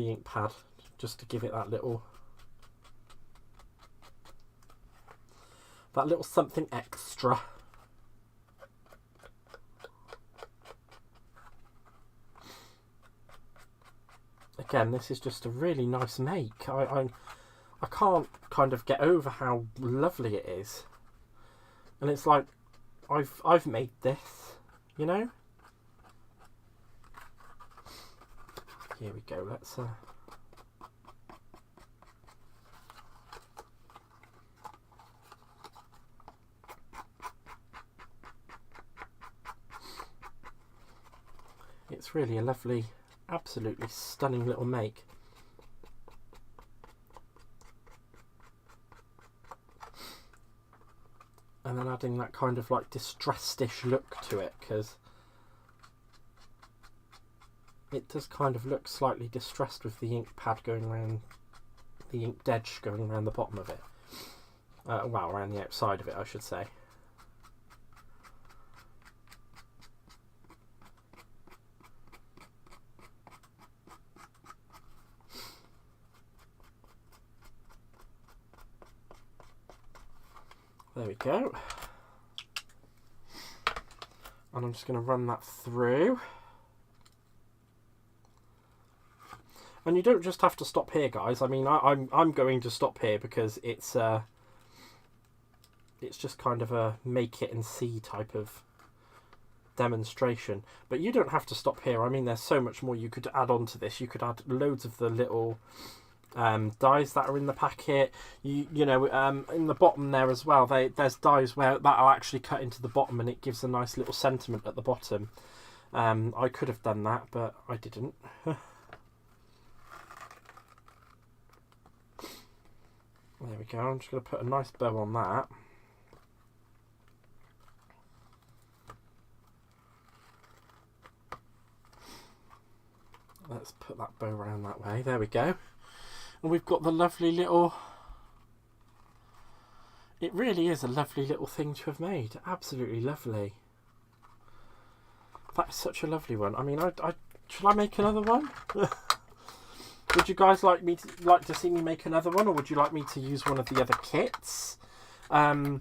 ink pad, just to give it that little something extra. Again, this is just a really nice make. I can't kind of get over how lovely it is, and it's like I've made this, you know. Here we go. Let's it's really a lovely, absolutely stunning little make. And then adding that kind of like distressed-ish look to it, because it does kind of look slightly distressed with the ink pad going around, the ink edge going around the bottom of it. Well, around the outside of it, I should say. There we go. And I'm just going to run that through. And you don't just have to stop here, guys. I mean, I'm going to stop here because it's just kind of a make it and see type of demonstration. But you don't have to stop here. I mean, there's so much more you could add on to this. You could add loads of the little dies that are in the packet. You know, in the bottom there as well. There's dies where that'll actually cut into the bottom, and it gives a nice little sentiment at the bottom. I could have done that, but I didn't. There we go. I'm just going to put a nice bow on that. Let's put that bow around that way. There we go. And we've got the lovely little... It really is a lovely little thing to have made. Absolutely lovely. That is such a lovely one. I mean, should I make another one? Would you guys like to see me make another one, or would you like me to use one of the other kits? I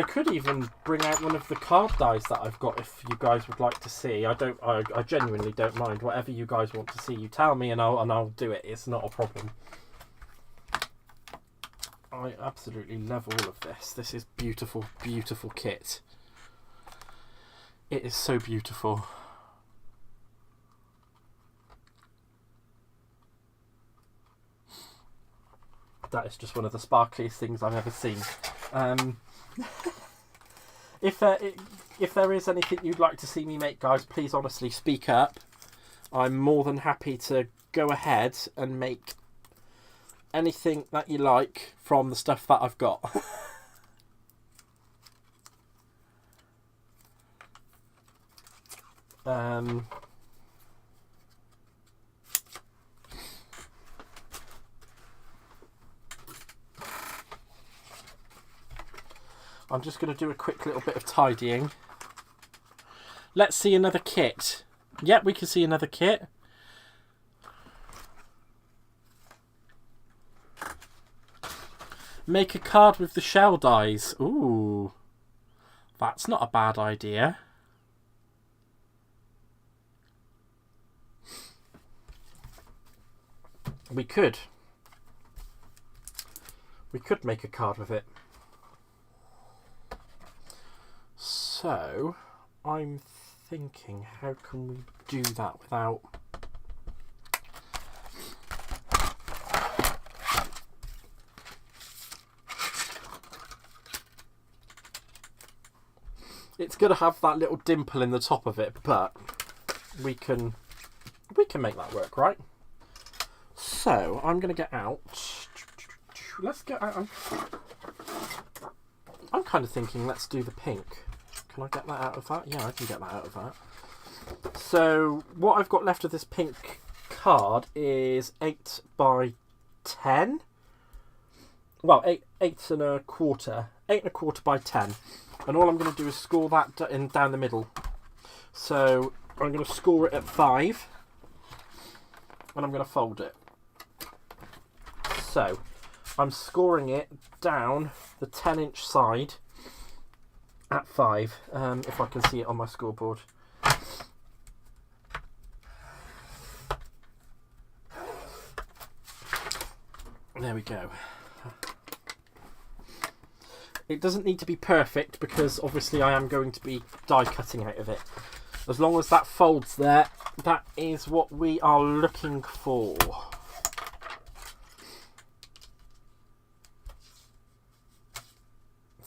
could even bring out one of the card dies that I've got if you guys would like to see. I genuinely don't mind. Whatever you guys want to see, you tell me and I'll do it. It's not a problem. I absolutely love all of this. This is beautiful, beautiful kit. It is so beautiful. That is just one of the sparkliest things I've ever seen. If there is anything you'd like to see me make, guys, please honestly speak up. I'm more than happy to go ahead and make anything that you like from the stuff that I've got. I'm just going to do a quick little bit of tidying. Let's see another kit. Yep, we can see another kit. Make a card with the shell dies. Ooh, that's not a bad idea. We could make a card with it. So, I'm thinking, how can we do that without... It's going to have that little dimple in the top of it, but we can make that work, right? So, I'm going to get out... Let's get out... I'm kind of thinking, let's do the pink. Can I get that out of that? Yeah, I can get that out of that. So, what I've got left of this pink card is 8 by 10. Well, 8 and a quarter. 8 and a quarter by 10. And all I'm going to do is score that down the middle. So, I'm going to score it at 5. And I'm going to fold it. So, I'm scoring it down the 10-inch side at 5, if I can see it on my scoreboard. There we go. It doesn't need to be perfect because obviously I am going to be die cutting out of it. As long as that folds there, that is what we are looking for.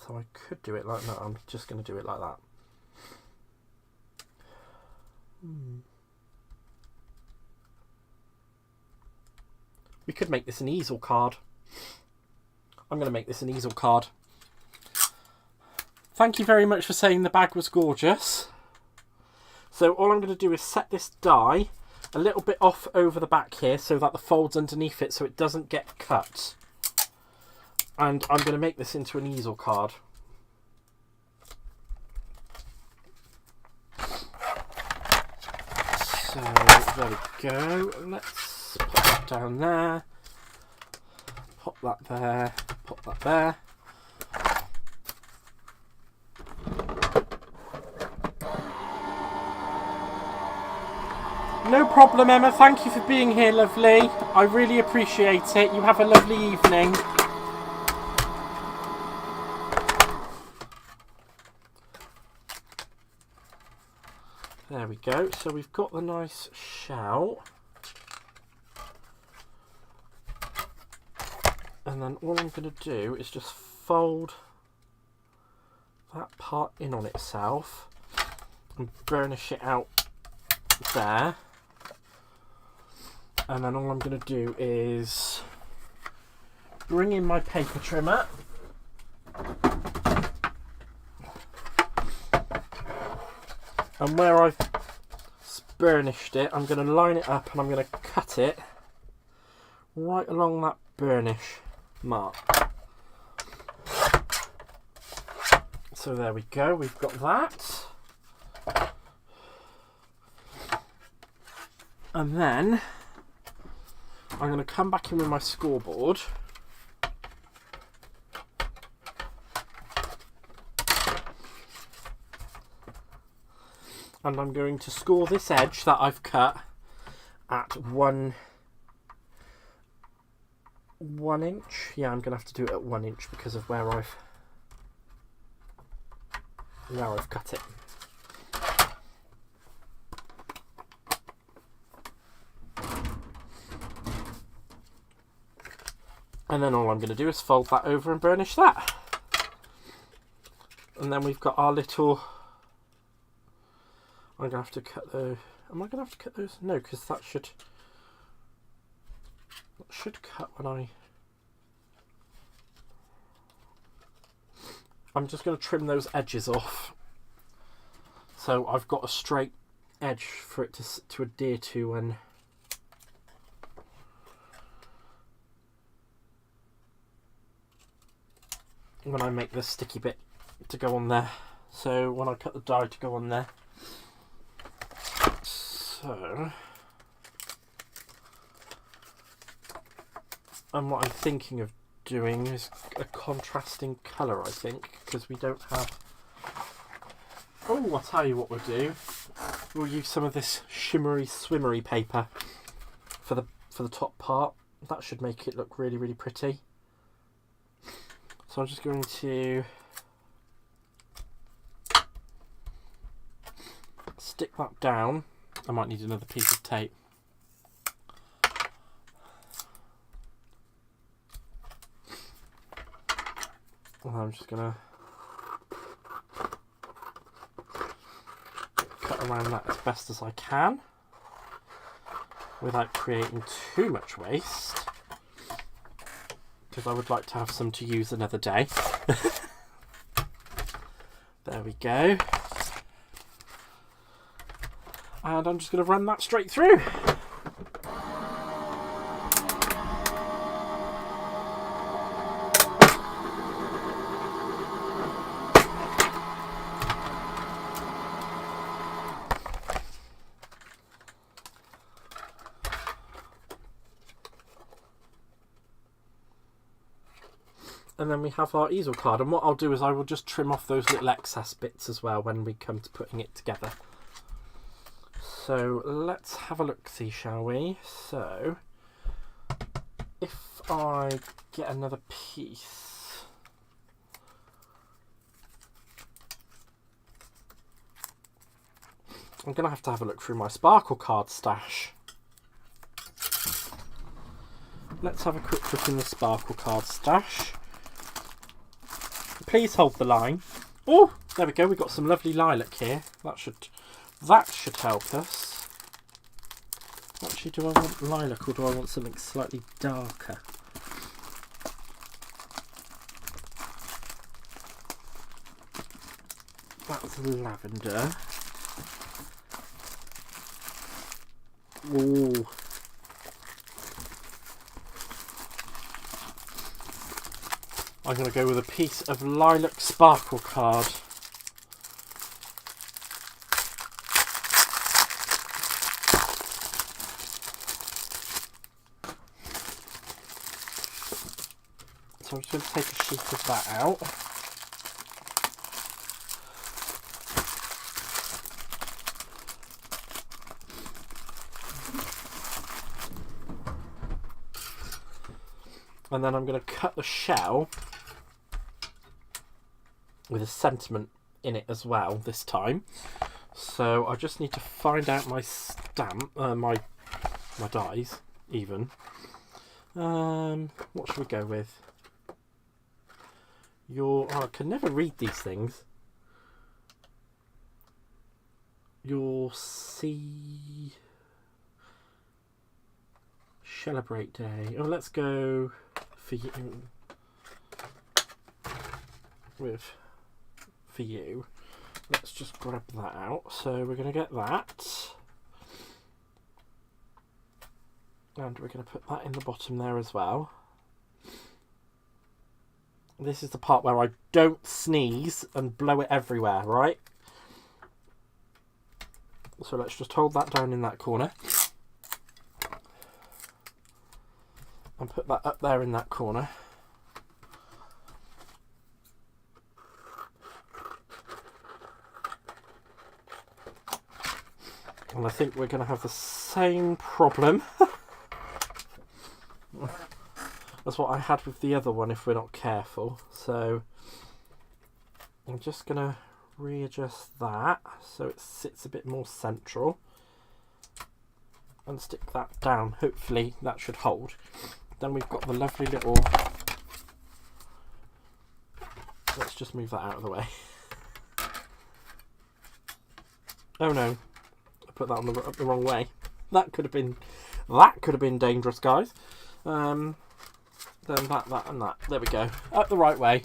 So I could do it like that. I'm just going to do it like that. We could make this an easel card. I'm going to make this an easel card. Thank you very much for saying the bag was gorgeous. So all I'm going to do is set this die a little bit off over the back here so that the fold's underneath it so it doesn't get cut. And I'm going to make this into an easel card. So there we go. Let's put that down there. Pop that there. Pop that there. No problem, Emma. Thank you for being here, lovely. I really appreciate it. You have a lovely evening. There we go. So we've got the nice shell. And then all I'm going to do is just fold that part in on itself and burnish it out there. And then all I'm going to do is bring in my paper trimmer. And where I've burnished it, I'm going to line it up and I'm going to cut it right along that burnish mark. So there we go, we've got that. And then I'm going to come back in with my scoreboard. And I'm going to score this edge that I've cut at 1 inch. Yeah, I'm going to have to do it at 1 inch because of where I've cut it. And then all I'm going to do is fold that over and burnish that. And then we've got our little... I'm going to have to cut those... Am I going to have to cut those? No, because that should cut when I... I'm just going to trim those edges off. So I've got a straight edge for it to adhere to when I make the sticky bit to go on there. So when I cut the die to go on there. So, and what I'm thinking of doing is a contrasting colour, I think, because we don't have... Oh, I'll tell you what we'll do. We'll use some of this shimmery swimmery paper for the top part. That should make it look really, really pretty. So I'm just going to stick that down. I might need another piece of tape. And I'm just going to cut around that as best as I can without creating too much waste, because I would like to have some to use another day. There we go. And I'm just going to run that straight through. And then we have our easel card, and what I'll do is I will just trim off those little excess bits as well when we come to putting it together. So let's have a look-see, shall we? So if I get another piece, I'm going to have a look through my sparkle card stash. Let's have a quick look in the sparkle card stash. Please hold the line. Oh, there we go. We've got some lovely lilac here. That should help us. Actually, do I want lilac or do I want something slightly darker? That's lavender. Ooh. I'm going to go with a piece of lilac sparkle card. So I'm just going to take a sheet of that out. And then I'm going to cut the shell with a sentiment in it as well this time. So I just need to find out my stamp, my dies even. What should we go with? I can never read these things. Celebrate day. Oh, let's go for you. For you. Let's just grab that out. So we're going to get that. And we're going to put that in the bottom there as well. This is the part where I don't sneeze and blow it everywhere, right? So let's just hold that down in that corner. And put that up there in that corner. And I think we're going to have the same problem as what I had with the other one if we're not careful. So I'm just going to readjust that so it sits a bit more central and stick that down. Hopefully that should hold. Then we've got the lovely little... Let's just move that out of the way. Oh no, I put that on the wrong way. That could have been dangerous, guys. Then that and that. There we go. Up the right way.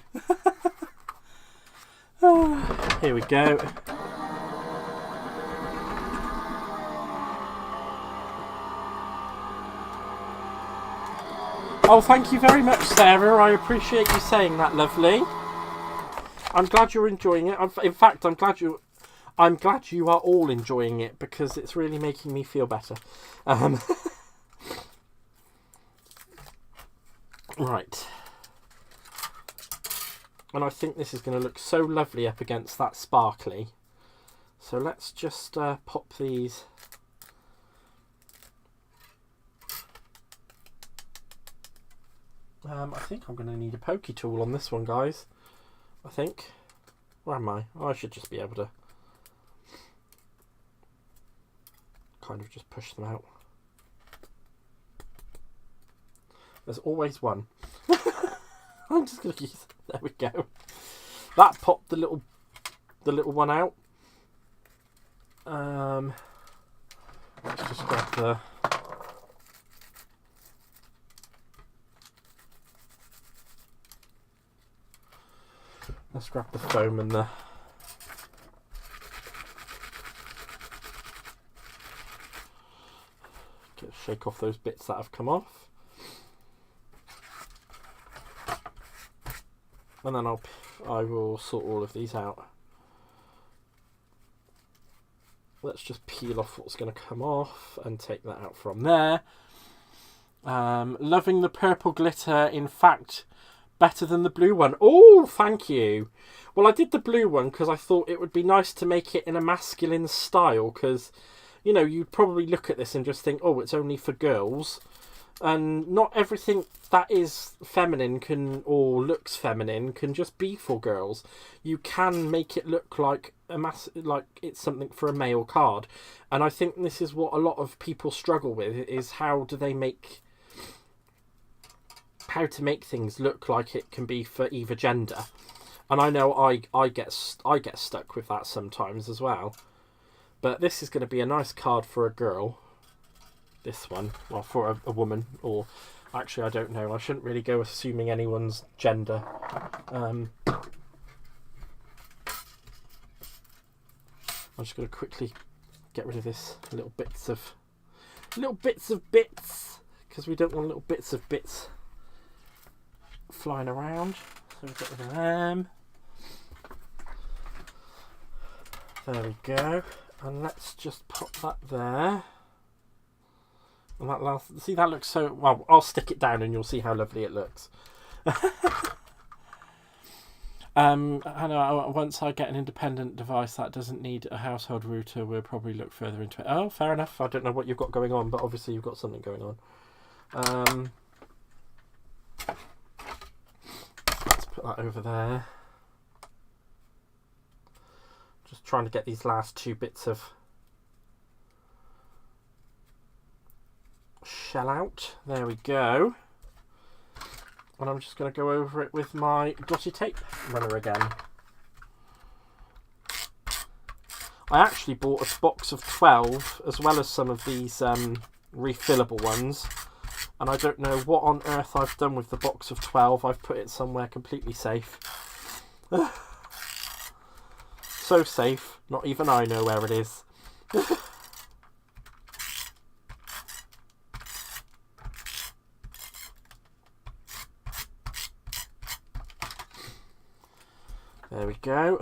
Here we go. Oh, thank you very much, Sarah. I appreciate you saying that, lovely. I'm glad you're enjoying it. In fact, I'm glad you are all enjoying it, because it's really making me feel better. Right. And I think this is going to look so lovely up against that sparkly. So let's just pop these. I think I'm going to need a pokey tool on this one, guys. I think. Where am I? Oh, I should just be able to kind of just push them out. There's always one. I'm just going to use it. There we go. That popped the little one out. Let's just grab the... Let's grab the foam and the... Shake off those bits that have come off. And then I will sort all of these out. Let's just peel off what's going to come off and take that out from there. Loving the purple glitter. In fact, better than the blue one. Oh, thank you. Well, I did the blue one because I thought it would be nice to make it in a masculine style, because, you know, you'd probably look at this and just think, oh, it's only for girls. And not everything that is feminine or looks feminine can just be for girls. You can make it look like like it's something for a male card. And I think this is what a lot of people struggle with, is how to make things look like it can be for either gender. And I know I get stuck with that sometimes as well. But this is going to be a nice card for a girl. This one, well, for a woman, or actually I don't know, I shouldn't really go assuming anyone's gender. I'm just going to quickly get rid of this little bits of bits, because we don't want little bits of bits flying around. So we've got rid of them. There we go, and let's just pop that there. And that last, see, that looks so... Well, I'll stick it down and you'll see how lovely it looks. I know, once I get an independent device that doesn't need a household router, we'll probably look further into it. Oh, fair enough. I don't know what you've got going on, but obviously you've got something going on. Let's put that over there. Just trying to get these last two bits of shell out. There we go. And I'm just going to go over it with my dotty tape runner again. I actually bought a box of 12 as well as some of these refillable ones, and I don't know what on earth I've done with the box of 12. I've put it somewhere completely safe. So safe, not even I know where it is. There we go.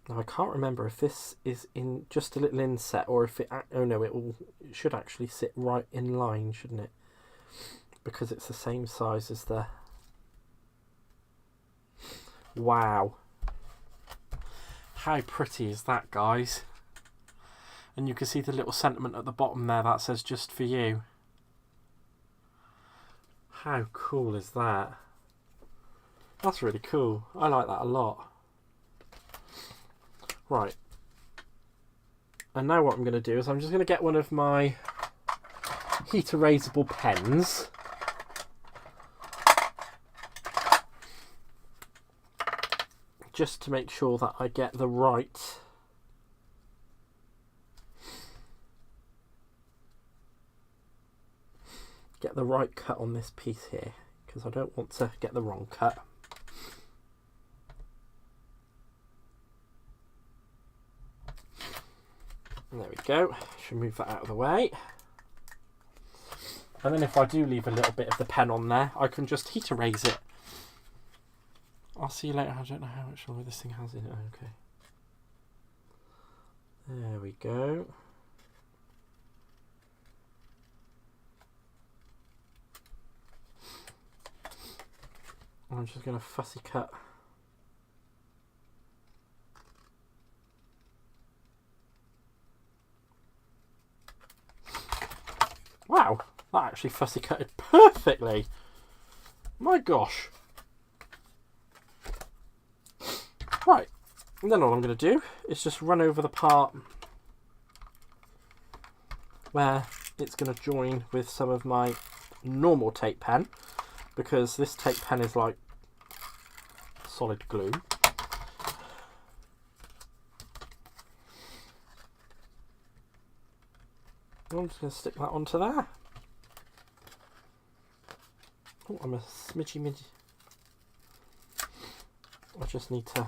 Now I can't remember if this is in just a little inset or if it... Oh no, it should actually sit right in line, shouldn't it? Because it's the same size as the... Wow. How pretty is that, guys? And you can see the little sentiment at the bottom there that says "just for you." How cool is that? That's really cool. I like that a lot. Right. And now what I'm going to do is I'm just going to get one of my heat erasable pens. Just to make sure that I get the right cut on this piece here, because I don't want to get the wrong cut. And there we go. Should move that out of the way. And then if I do leave a little bit of the pen on there, I can just heat erase it. I'll see you later. I don't know how much longer this thing has in it. Okay. There we go. I'm just going to fussy cut. Wow, that actually fussy cutted perfectly. My gosh. Right, and then all I'm going to do is just run over the part where it's going to join with some of my normal tape pen, because this tape pen is like solid glue. I'm just going to stick that onto there. Oh, I'm a smidgy midgy. I just need to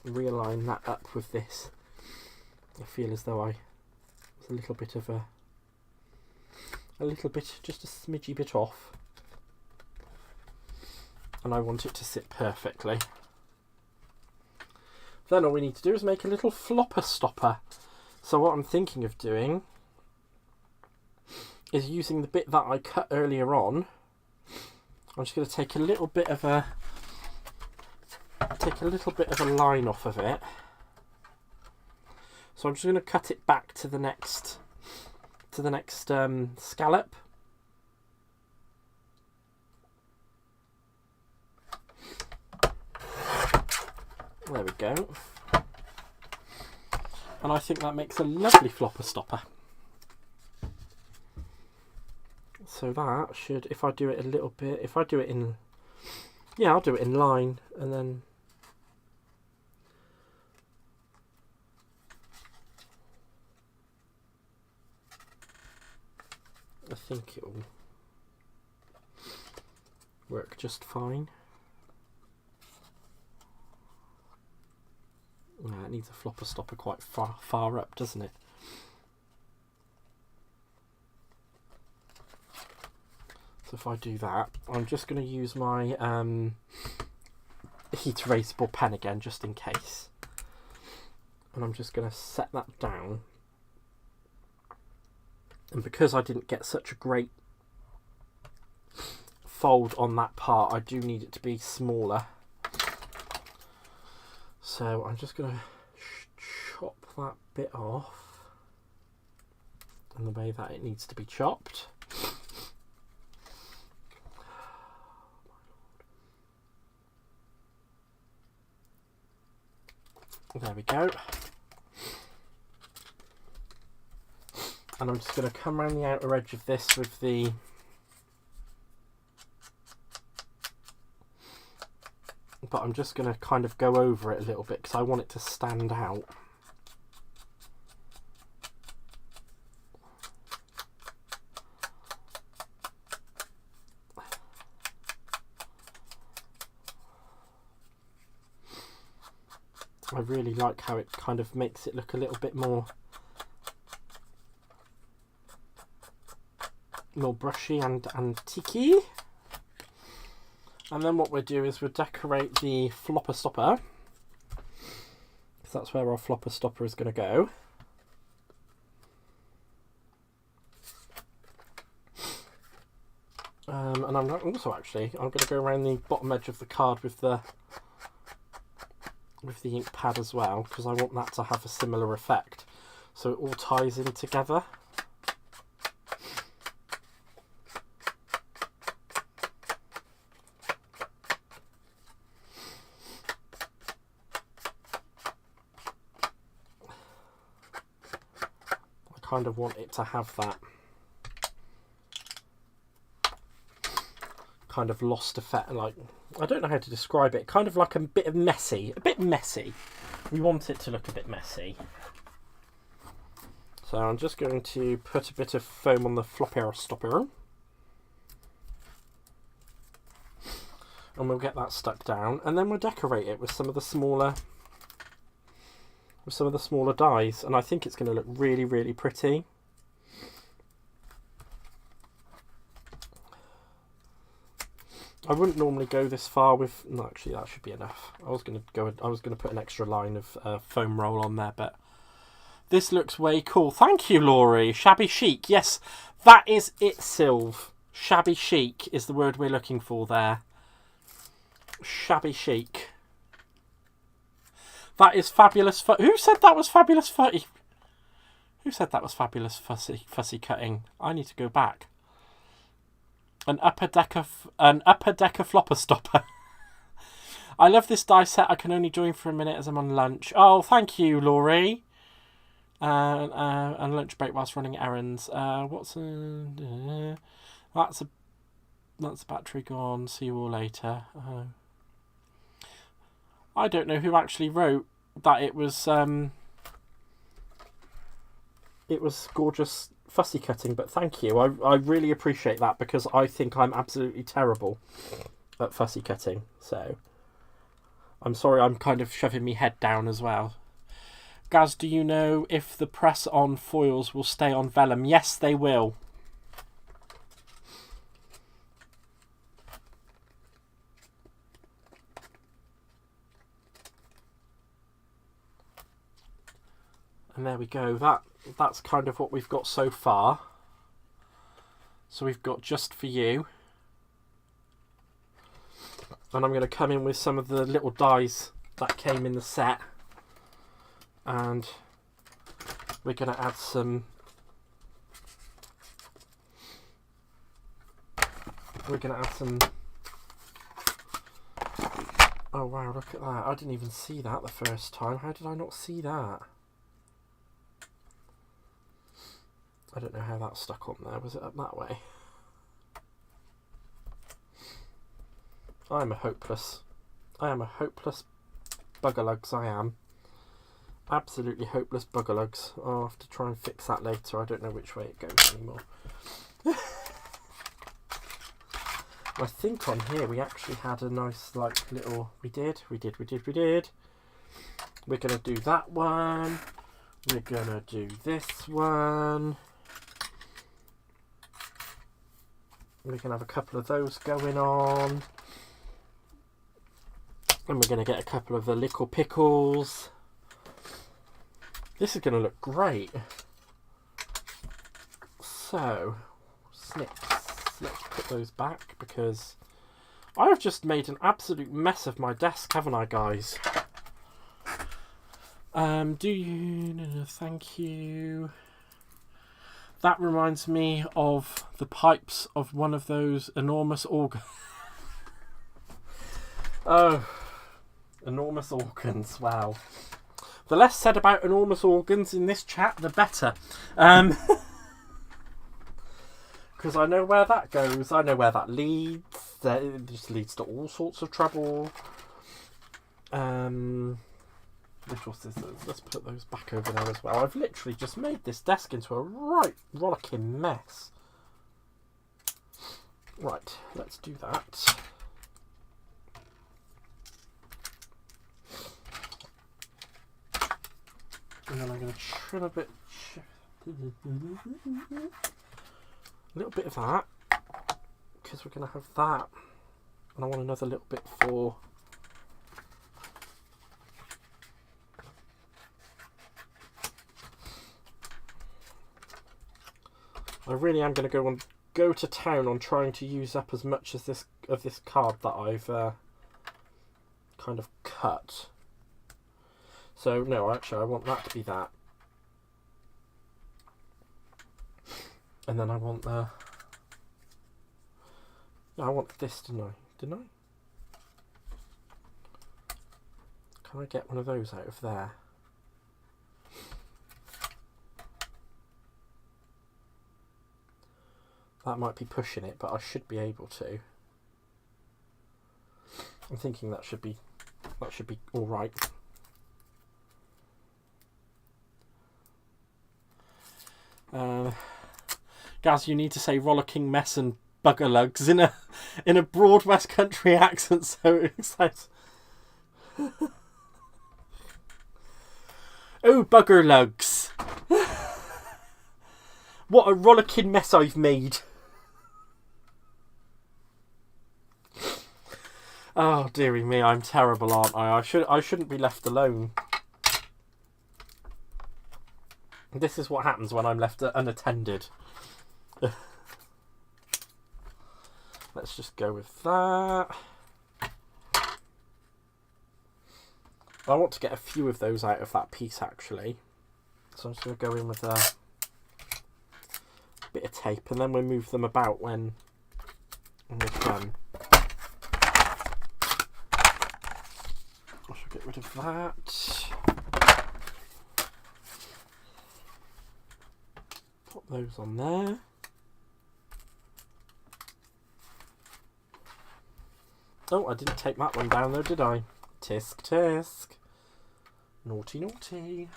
realign that up with this. I feel as though I was a little bit, just a smidgy bit off. And I want it to sit perfectly. Then all we need to do is make a little flopper stopper. So what I'm thinking of doing is using the bit that I cut earlier on. I'm just going to take a little bit of a line off of it. So I'm just going to cut it back to the next scallop. There we go. And I think that makes a lovely flopper stopper. So that should, if I do it a little bit, if I do it in, yeah, I'll do it in line, and then I think it will work just fine. Yeah, it needs a flopper stopper quite far up, doesn't it? So if I do that, I'm just going to use my heat erasable pen again, just in case. And I'm just going to set that down. And because I didn't get such a great fold on that part, I do need it to be smaller. So I'm just going to chop that bit off in the way that it needs to be chopped. There we go. And I'm just going to come around the outer edge of this with the but I'm just going to kind of go over it a little bit because I want it to stand out. I really like how it kind of makes it look a little bit more brushy and antique-y. And then what we'll do is we'll decorate the flopper stopper, because that's where our flopper stopper is going to go. And I'm also I'm going to go around the bottom edge of the card with the ink pad as well, because I want that to have a similar effect, so it all ties in together. I kind of want it to have that kind of lost effect. Like, I don't know how to describe it. Kind of like a bit messy. We want it to look a bit messy. So I'm just going to put a bit of foam on the flopper stopper. And we'll get that stuck down. And then we'll decorate it with some of the smaller dies. And I think it's going to look really, really pretty. I wouldn't normally go this far with... No, actually, that should be enough. I was going to put an extra line of foam roll on there, but this looks way cool. Thank you, Laurie. Shabby chic. Yes, that is it, Sylv. Shabby chic is the word we're looking for there. Shabby chic. That is fabulous. Who said that was fabulous? Who said that was fabulous fussy cutting? I need to go back. An upper decker flopper stopper. I love this die set. I can only join for a minute as I'm on lunch. Oh, thank you, Laurie. And lunch break whilst running errands. That's a battery gone. See you all later. I don't know who actually wrote that it was gorgeous fussy cutting, but thank you. I really appreciate that, because I think I'm absolutely terrible at fussy cutting. So I'm sorry, I'm kind of shoving my head down as well. Gaz, do you know if the press on foils will stay on vellum? Yes, they will. And there we go. That's kind of what we've got so far. So we've got Just For You. And I'm going to come in with some of the little dies that came in the set. And we're going to add some... Oh wow, look at that. I didn't even see that the first time. How did I not see that? I don't know how that stuck on there. Was it up that way? I am a hopeless buggerlugs, I am. Absolutely hopeless buggerlugs. I'll have to try and fix that later. I don't know which way it goes anymore. I think on here we actually had a nice like little... We did. We're going to do that one. We're going to do this one. We can have a couple of those going on. And we're going to get a couple of the little pickles. This is going to look great. So, snips. Let's put those back, because I've just made an absolute mess of my desk, haven't I, guys? Do you... No, thank you. That reminds me of the pipes of one of those enormous organs. Oh, enormous organs, wow. The less said about enormous organs in this chat, the better. Because I know where that goes. I know where that leads. It just leads to all sorts of trouble. Little scissors. Let's put those back over there as well. I've literally just made this desk into a right rollicking mess. Right, let's do that. And then I'm going to trim a bit... A little bit of that. Because we're going to have that. And I want another little bit for... I really am going to go to town on trying to use up as much as this card that I've kind of cut. So no, actually I want that to be that. And then I want the... No, I want this, didn't I? Can I get one of those out of there? That might be pushing it, but I should be able to. I'm thinking that should be all right. Gaz, you need to say rollicking mess and bugger lugs in a broad West Country accent, so excited. Oh, bugger lugs. What a rollicking mess I've made. Oh, dearie me, I'm terrible, aren't I? I shouldn't be left alone. This is what happens when I'm left unattended. Let's just go with that. I want to get a few of those out of that piece, actually. So I'm just going to go in with a bit of tape, and then we'll move them about when we're done. I shall get rid of that. Put those on there. Oh, I didn't take that one down though, did I? Tisk, tisk. Naughty, naughty.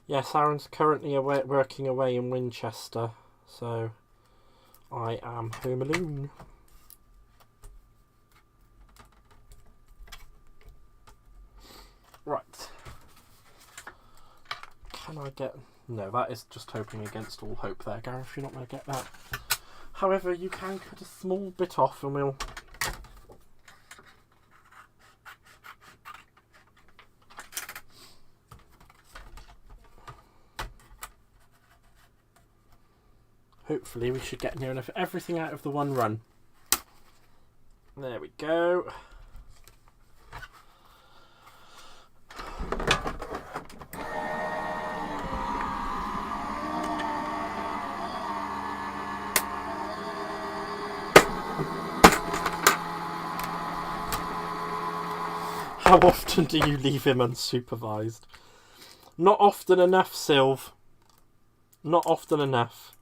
Yes, Aaron's currently working away in Winchester, so I am home alone. Right. Can I get... No, that is just hoping against all hope there, Gareth. You're not going to get that. However, you can cut a small bit off and we'll... Hopefully we should get near enough everything out of the one run. There we go. How often do you leave him unsupervised? Not often enough, Sylv. Not often enough.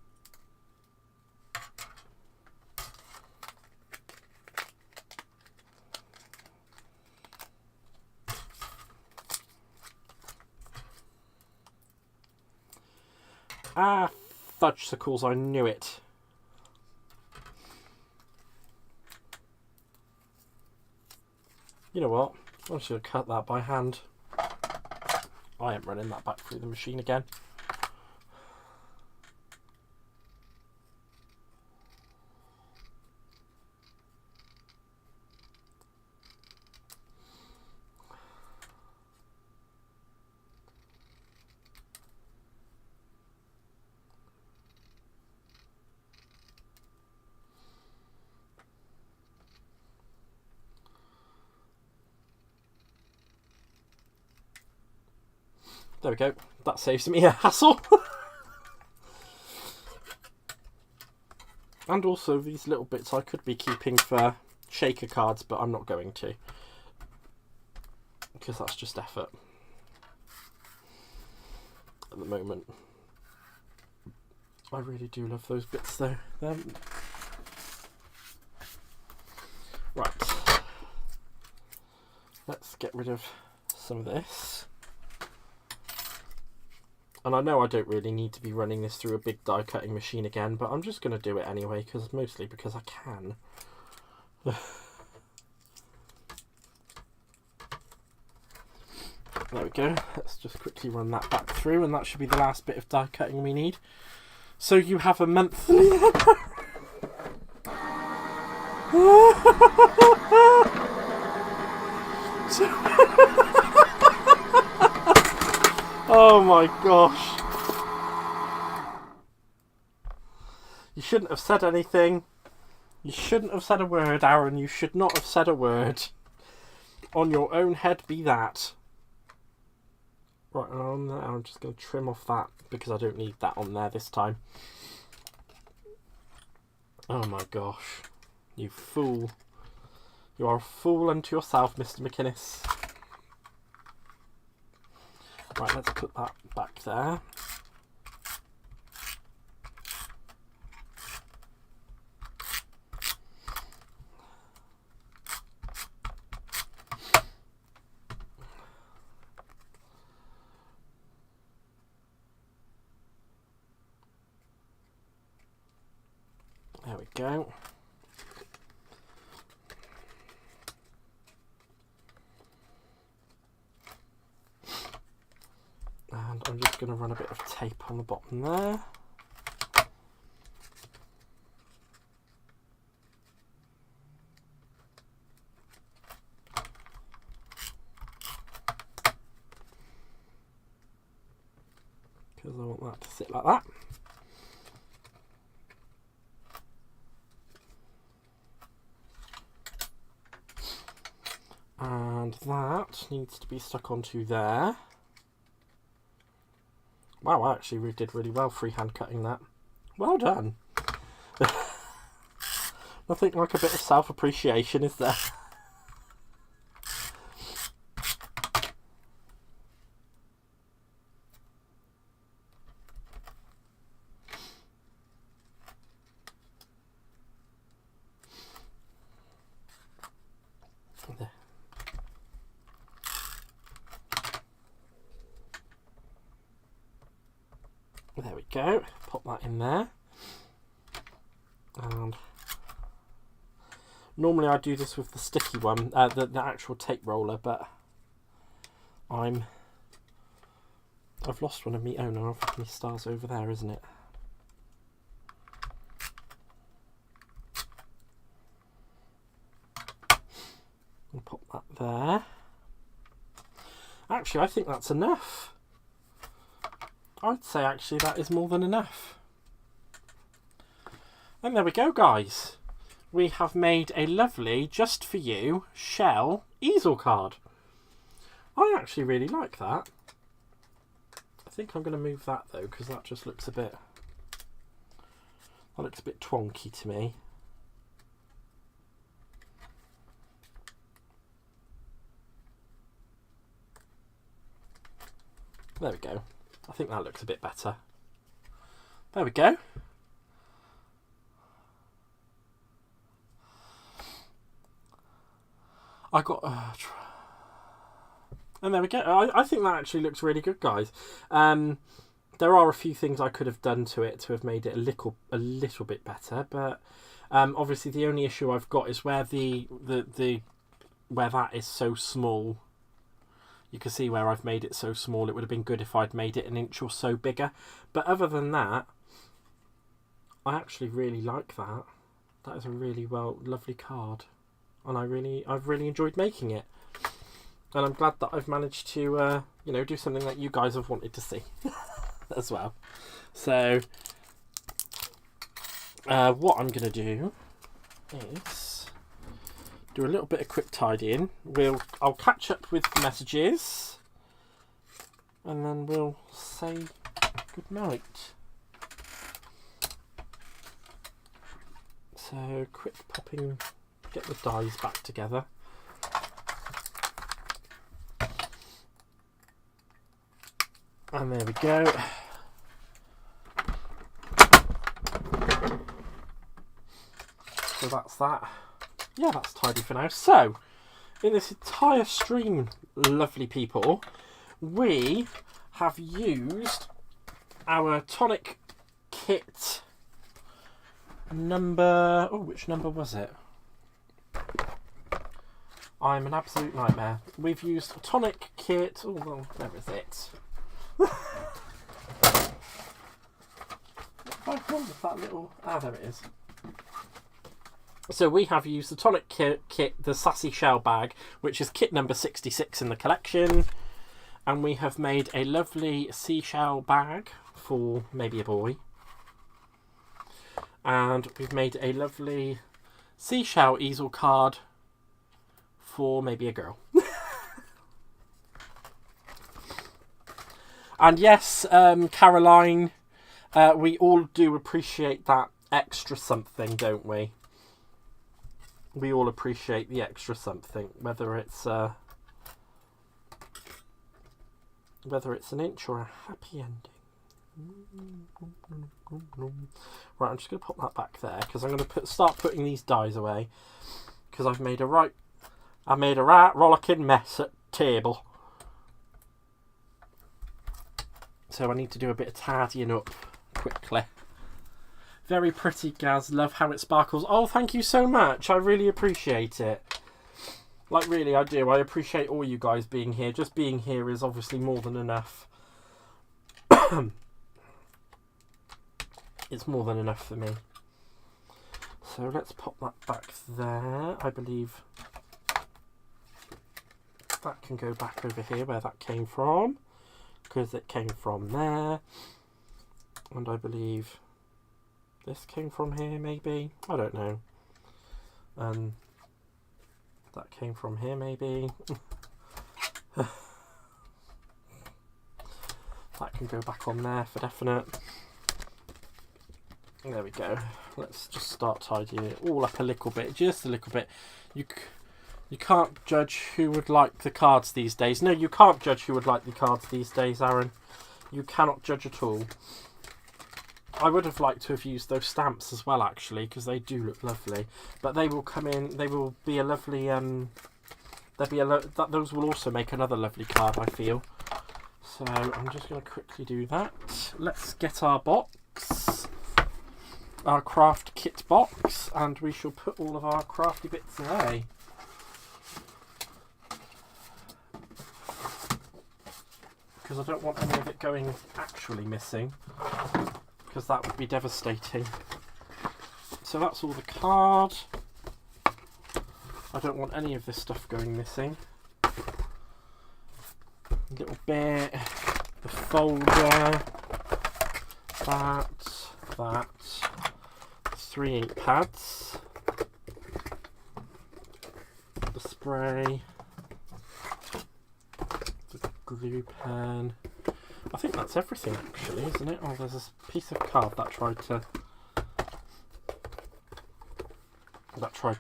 Ah, fudgesicles, I knew it. You know what? I'm just going to cut that by hand. I am running that back through the machine again. There we go. That saves me a hassle. And also these little bits I could be keeping for shaker cards, but I'm not going to. Because that's just effort. At the moment. I really do love those bits though. Right. Let's get rid of some of this. And I know I don't really need to be running this through a big die cutting machine again, but I'm just going to do it anyway, mostly because I can. There we go. Let's just quickly run that back through, and that should be the last bit of die cutting we need. So you have a monthly... Oh my gosh. You shouldn't have said anything. You shouldn't have said a word, Aaron. You should not have said a word. On your own head be that. Right, I'm just going to trim off that because I don't need that on there this time. Oh my gosh. You fool. You are a fool unto yourself, Mr. McInnes. Right, let's put that back there. There we go. And I'm just going to run a bit of tape on the bottom there. Because I want that to sit like that. And that needs to be stuck onto there. Wow, actually we did really well freehand cutting that. Well done. Nothing like a bit of self-appreciation, is there? There we go, pop that in there. And normally I do this with the sticky one, the actual tape roller, but I've lost one of me. Oh no, my star's over there, isn't it? I'll pop that there. Actually, I think that's enough. I'd say actually that is more than enough. And there we go, guys. We have made a lovely, just for you, shell easel card. I actually really like that. I think I'm going to move that though, because that just looks a bit... that looks a bit twonky to me. There we go. I think that looks a bit better. There we go. I got... and there we go. I think that actually looks really good, guys. There are a few things I could have done to it to have made it a little bit better, but obviously the only issue I've got is where where that is so small. You can see where I've made it so small. It would have been good if I'd made it an inch or so bigger. But other than that, I actually really like that. That is a really lovely card. And I've really enjoyed making it. And I'm glad that I've managed to, you know, do something that you guys have wanted to see as well. So, what I'm going to do is do a little bit of quick tidying. I'll catch up with the messages and then we'll say good night. So quick popping, get the dies back together. And there we go. So that's that. Yeah, that's tidy for now. So, in this entire stream, lovely people, we have used our Tonic kit number... oh, which number was it? I'm an absolute nightmare. We've used Tonic kit... oh, well, where is it? I wonder if that little... ah, there it is. So we have used the Tonic kit, the Sassy Shell bag, which is kit number 66 in the collection. And we have made a lovely seashell bag for maybe a boy. And we've made a lovely seashell easel card for maybe a girl. And yes, Caroline, we all do appreciate that extra something, don't we? We all appreciate the extra something, whether it's whether it's an inch or a happy ending. Right, I'm just going to put that back there because I'm going to start putting these dies away because I made a right rollicking mess at table. So I need to do a bit of tidying up quickly. Very pretty, Gaz. Love how it sparkles. Oh, thank you so much. I really appreciate it. Like, really, I do. I appreciate all you guys being here. Just being here is obviously more than enough. It's more than enough for me. So let's pop that back there. I believe that can go back over here where that came from, because it came from there. And I believe this came from here, maybe. I don't know. That came from here, maybe. That can go back on there for definite. There we go. Let's just start tidying it all up a little bit, just a little bit. You can't judge who would like the cards these days. No, you can't judge who would like the cards these days, Aaron. You cannot judge at all. I would have liked to have used those stamps as well, actually, because they do look lovely. But they will come in. They will be a lovely. Those will also make another lovely card, I feel. So I'm just going to quickly do that. Let's get our box, our craft kit box, and we shall put all of our crafty bits away. Because I don't want any of it going actually missing, because that would be devastating. So that's all the card. I don't want any of this stuff going missing. A little bit, the folder, that, 3 ink pads, the spray, the glue pen. I think that's everything, actually, isn't it? Oh, there's a piece of card that tried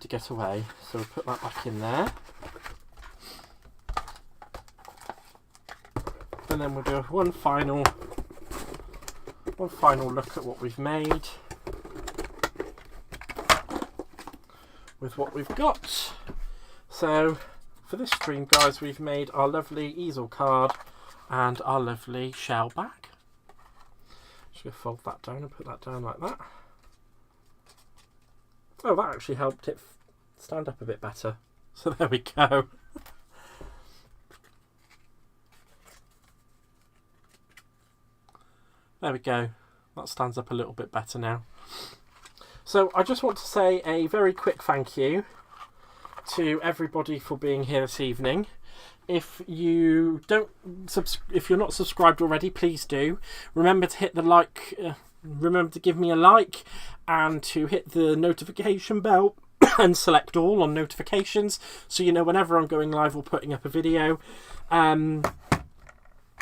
to get away, so we'll put that back in there. And then we'll do one final look at what we've made with what we've got. So for this stream, guys, we've made our lovely easel card and our lovely shell bag. Just gonna fold that down and put that down like that. Oh, that actually helped it stand up a bit better. So there we go. There we go. That stands up a little bit better now. So I just want to say a very quick thank you to everybody for being here this evening. If you're not subscribed already, please do. Remember to hit the like. Remember to give me a like and to hit the notification bell and select all on notifications, so you know whenever I'm going live or putting up a video.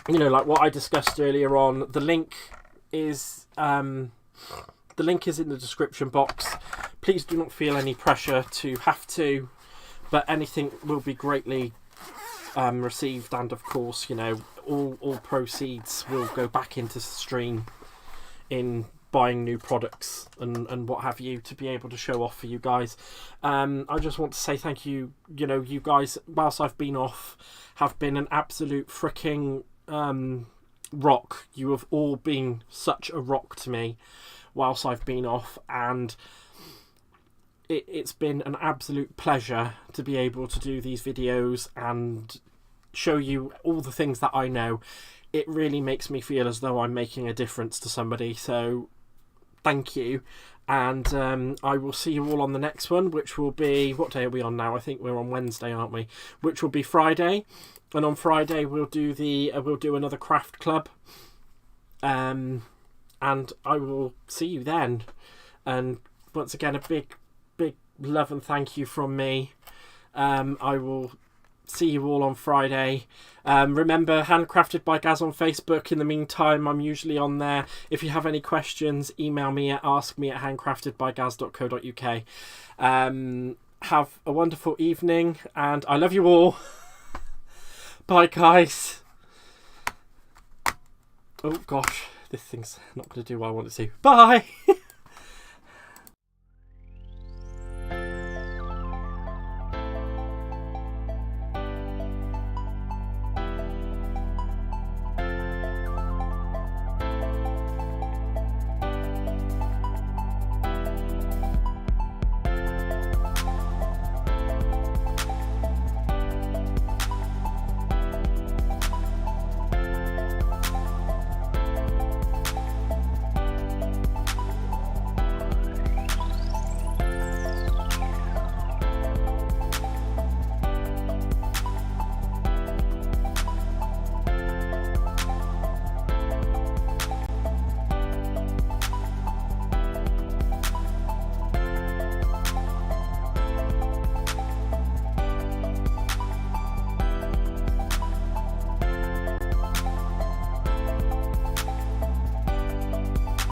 You know, like what I discussed earlier on, the link is in the description box. Please do not feel any pressure to have to, but anything will be greatly received, and of course, you know, all proceeds will go back into the stream in buying new products and what have you, to be able to show off for you guys. I just want to say thank you. You know, you guys, whilst I've been off, have been an absolute freaking rock. You have all been such a rock to me whilst I've been off, and it's been an absolute pleasure to be able to do these videos and show you all the things that I know. It really makes me feel as though I'm making a difference to somebody, so thank you. And I will see you all on the next one, which will be, what day are we on now? I think we're on Wednesday, aren't we? Which will be Friday. And on Friday we'll do another craft club, and I will see you then. And once again, a big love and thank you from me. I will see you all on Friday. Remember, Handcrafted by Gaz on Facebook. In the meantime, I'm usually on there. If you have any questions, email me at askme@handcraftedbygaz.co.uk. Have a wonderful evening, and I love you all. Bye, guys. Oh gosh, this thing's not going to do what I want it to. Bye!